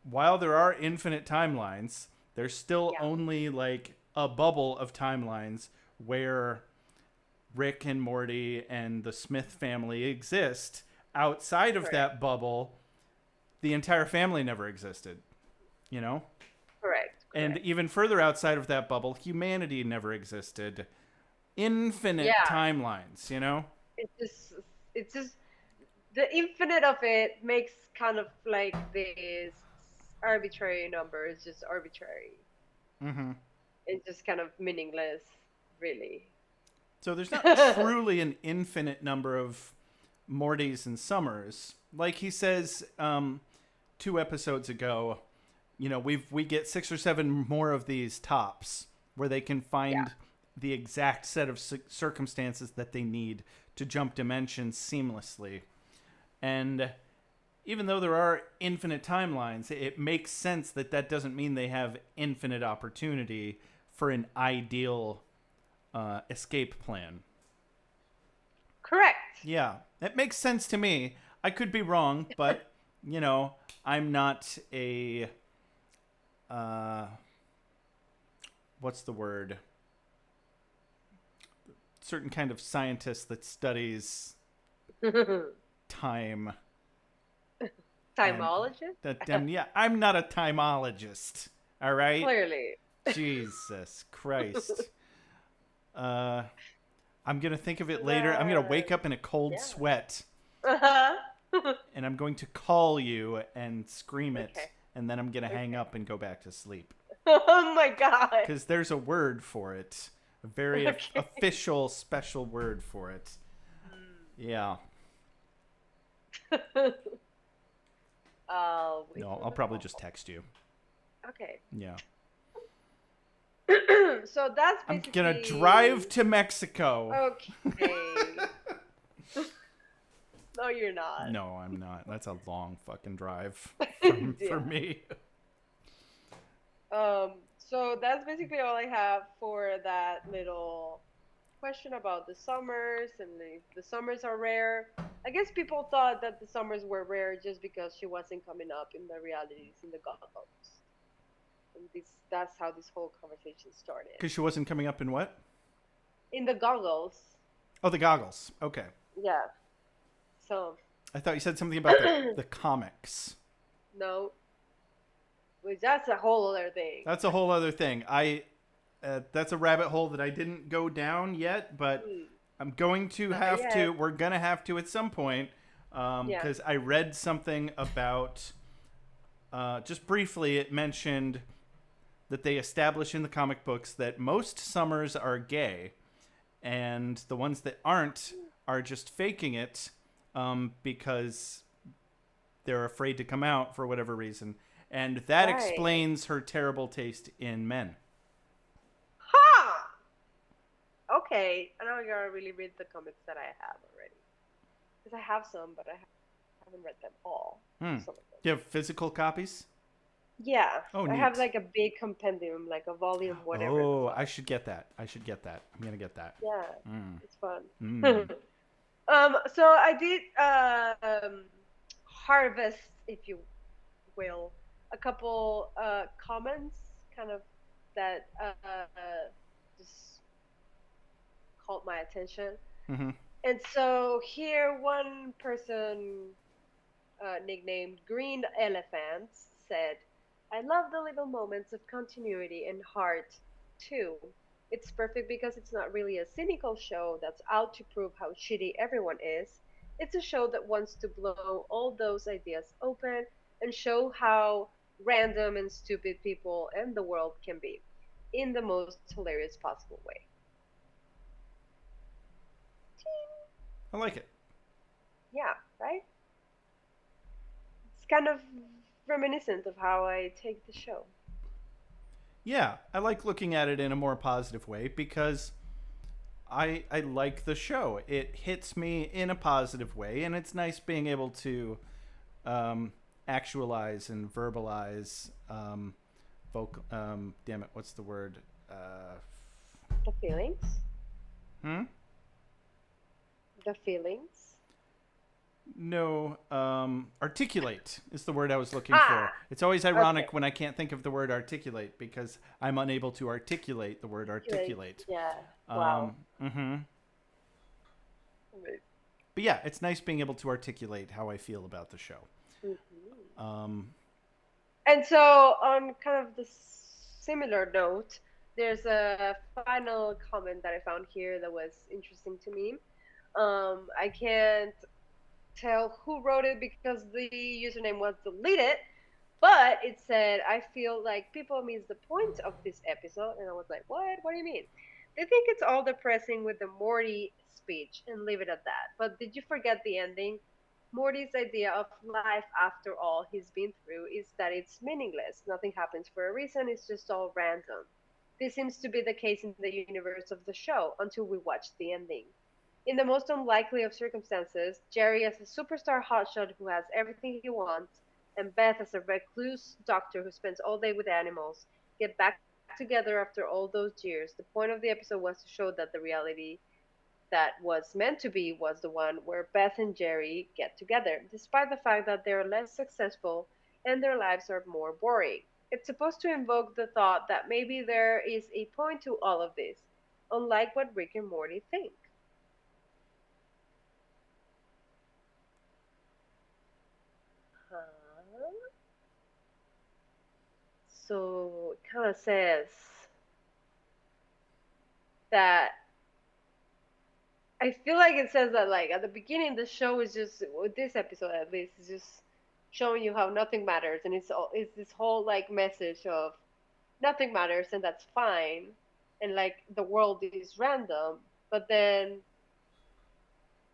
while there are infinite timelines, there's still only like a bubble of timelines where Rick and Morty and the Smith family exist. Outside of that bubble, the entire family never existed, you know? Correct. And even further outside of that bubble, humanity never existed. Infinite timelines, you know? It's just the infinite of it makes kind of like this arbitrary number. It's just arbitrary. Mm-hmm. It's just kind of meaningless, really. So there's not truly an infinite number of Mortys and Summers. Like he says 2 episodes ago, you know, we get 6 or 7 more of these tops where they can find the exact set of circumstances that they need to jump dimensions seamlessly. And even though there are infinite timelines, it makes sense that doesn't mean they have infinite opportunity for an ideal escape plan. Correct. Yeah, it makes sense to me. I could be wrong, but, you know, I'm not a... what's the word? Certain kind of scientist that studies time. And Timologist? yeah, I'm not a timologist. All right? Clearly. Jesus Christ. Uh, I'm going to think of it So later. I'm going to that, wake up in a cold yeah. sweat Uh-huh. and I'm going to call you and scream it. Okay. And then I'm going to hang Okay. up and go back to sleep. Oh my god. Because there's a word for it. A very Okay. official, special word for it. Yeah. I'll wait No, for I'll the probably call. just text you. Okay. Yeah. So that's I'm basically. going to drive to Mexico. Okay. No, you're not. No, I'm not. That's a long fucking drive for Yeah. me. So that's basically all I have for that little question about the summers and if the summers are rare. I guess people thought that the summers were rare just because she wasn't coming up in the realities in the goggles. And that's how this whole conversation started. Because she wasn't coming up in what? In the goggles. Oh, the goggles. Okay. Yeah. So I thought you said something about the comics. no. Which that's a whole other thing. That's a whole other thing. That's a rabbit hole that I didn't go down yet, but I'm going to have to. We're gonna have to at some point, because I read something about. Just briefly, it mentioned that they establish in the comic books that most summers are gay, and the ones that aren't are just faking it, because they're afraid to come out for whatever reason. And that explains her terrible taste in men. Huh! Okay, I know I gotta really read the comics that I have already. Because I have some, but I haven't read them all. Some of them. Do you have physical copies? Yeah. Oh, I neat. have like a big compendium, like a volume, whatever. Oh, I should get that. I'm gonna get that. Yeah, it's fun. Mm. So I did harvest, if you will, a couple comments, kind of that just caught my attention. Mm-hmm. And so here, one person nicknamed Green Elephant said, "I love the little moments of continuity and heart too. It's perfect because it's not really a cynical show that's out to prove how shitty everyone is. It's a show that wants to blow all those ideas open and show how random and stupid people and the world can be in the most hilarious possible way." I like it. Yeah, right? It's kind of reminiscent of how I take the show. Yeah, I like looking at it in a more positive way because I like the show. It hits me in a positive way, and it's nice being able to actualize and verbalize damn it, what's the word? The feelings? Hmm? The feelings? No, articulate is the word I was looking for. It's always ironic when I can't think of the word articulate because I'm unable to articulate the word articulate. Yeah. Wow. Mm-hmm. But yeah, it's nice being able to articulate how I feel about the show. Mm-hmm. And so, on kind of the similar note, there's a final comment that I found here that was interesting to me. I can't tell who wrote it because the username was deleted, but it said, "I feel like people miss the point of this episode." And I was like, what? What do you mean? They think it's all depressing with the Morty speech and leave it at that. But did you forget the ending? Morty's idea of life after all he's been through is that it's meaningless. Nothing happens for a reason, it's just all random. This seems to be the case in the universe of the show until we watch the ending. In the most unlikely of circumstances, Jerry as a superstar hotshot who has everything he wants, and Beth as a recluse doctor who spends all day with animals, get back together after all those years. The point of the episode was to show that the reality that was meant to be was the one where Beth and Jerry get together, despite the fact that they're less successful and their lives are more boring. It's supposed to invoke the thought that maybe there is a point to all of this, unlike what Rick and Morty think. So it kind of says that I feel like it says that like at the beginning the show is just with this episode at least is just showing you how nothing matters, and it's this whole like message of nothing matters and that's fine, and like the world is random, but then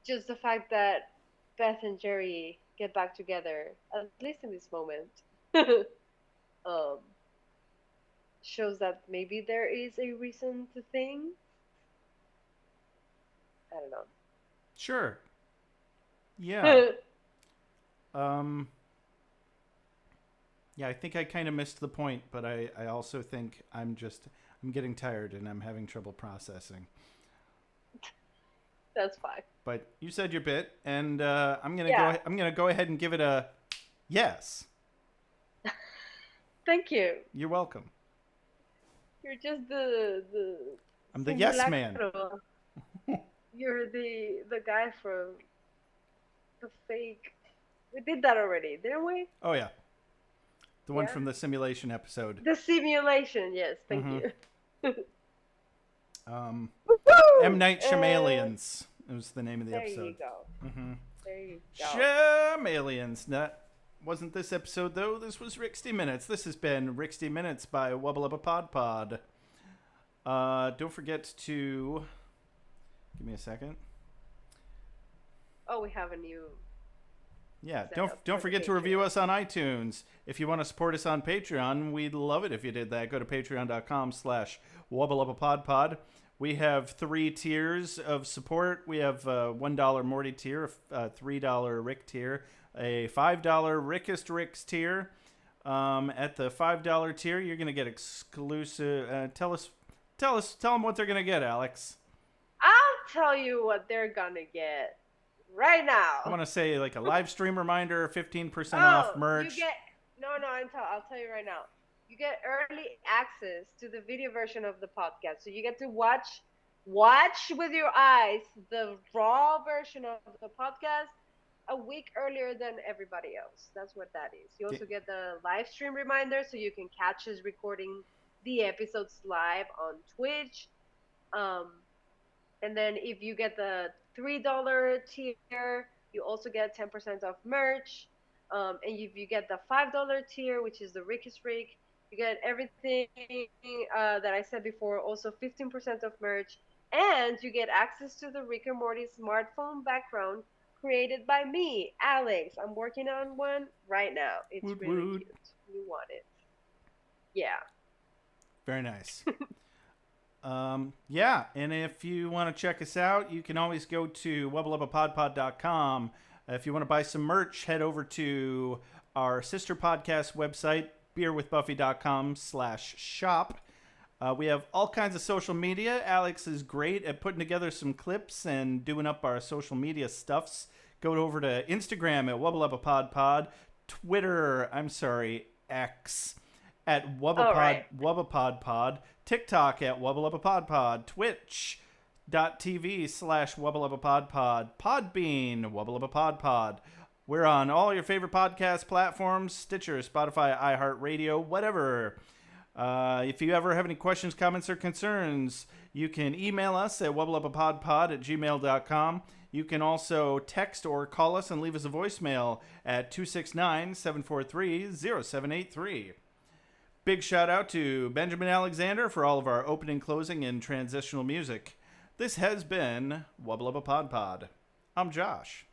just the fact that Beth and Jerry get back together, at least in this moment, um, shows that maybe there is a reason to think. I don't Sure. Yeah. know. Um. Yeah, I think I kind of missed the point, but I also think I'm getting tired and I'm having trouble processing. That's fine. But you said your bit, and Yeah. I'm gonna go ahead and give it a yes. Thank you. You're welcome. You're just the I'm the yes man. simulacro. You're the guy from the fake. We did that already, didn't we? Oh yeah, the one Yeah. from the simulation episode. The simulation. Yes. Thank Mhm. you. M. Woo! Night Shyamalians. It was the name of the There episode. you go. Mm-hmm. There you go. Shyamalians. That wasn't this episode though. This was Rixty Minutes. This has been Rixty Minutes by Wubba Lubba PodPod. Don't forget to give me a second. Oh, we have a new. Yeah, Setup don't for forget the to review Patreon. us on iTunes. If you want to support us on Patreon, we'd love it if you did that. Go to patreon.com/WubbaLubbaPodPod. We have 3 tiers of support. We have a $1 Morty tier, a $3 Rick tier, a $5 Rickest Ricks tier. At the $5 tier, you're gonna get exclusive. Tell them what they're gonna get, Alex. I'll tell you what they're gonna get right now. I want to say like a live stream reminder, 15% off merch. You get I'll tell you right now. You get early access to the video version of the podcast. So you get to watch with your eyes the raw version of the podcast a week earlier than everybody else. That's what that is. You also get the live stream reminder so you can catch us recording the episodes live on Twitch. And then if you get the $3 tier, you also get 10% off merch. And if you get the $5 tier, which is the Ricky's Rick, you get everything that I said before, also 15% off merch. And you get access to the Rick and Morty smartphone background created by me, Alex. I'm working on one right now. It's Woot really woot. cute. You want it. Yeah. Very nice. Yeah, and if you want to check us out, you can always go to WubbaLubbaPodPod.com. If you want to buy some merch, head over to our sister podcast website, beerwithbuffy.com/shop. We have all kinds of social media. Alex is great at putting together some clips and doing up our social media stuffs. Go over to Instagram at WubbaLubbaPodPod, Twitter, X, at WubbaPodPod, TikTok at WubbaLubbaPodPod, Twitch.tv/WubbaLubbaPodPod, Podbean, WubbaLubbaPodPod. We're on all your favorite podcast platforms, Stitcher, Spotify, iHeartRadio, whatever. If you ever have any questions, comments, or concerns, you can email us at WubbaLubbaPodPod@gmail.com. You can also text or call us and leave us a voicemail at 269-743-0783. Big shout out to Benjamin Alexander for all of our opening, closing, and transitional music. This has been Wubba Lubba PodPod. I'm Josh.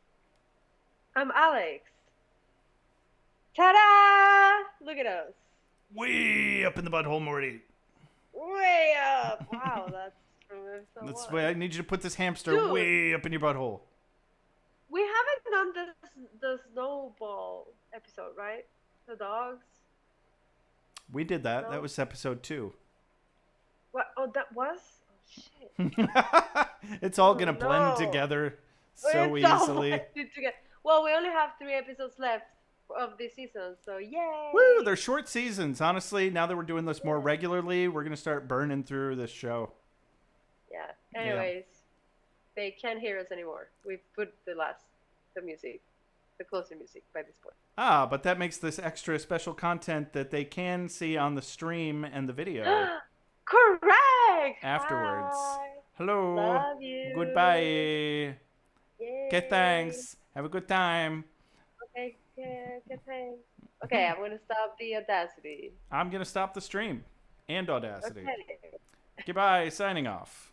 I'm Alex. Ta-da! Look at us. Way up in the butthole, Morty. Way up. Wow, that's from episode That's 1. why I need you to put this hamster Dude. way up in your butthole. We haven't done the snowball episode, right? The dogs. We did that. No. That was episode 2. What? Oh, that was. Oh shit. It's all gonna Oh, blend no. together It's so all easily. blended together. Well, we only have 3 episodes left of this season, so yay! Woo! They're short seasons. Honestly, now that we're doing this more regularly, we're gonna start burning through this show. Yeah. Anyways, they can't hear us anymore. We've put the music. the closing music by this point. Ah, but that makes this extra special content that they can see on the stream and the video Correct. afterwards. Hi. Hello. Love you. Goodbye. Yay. Okay, thanks. Have a good time. Okay, thanks. Okay, I'm gonna stop the Audacity. I'm going to stop the stream and Audacity. Okay. Goodbye, signing off.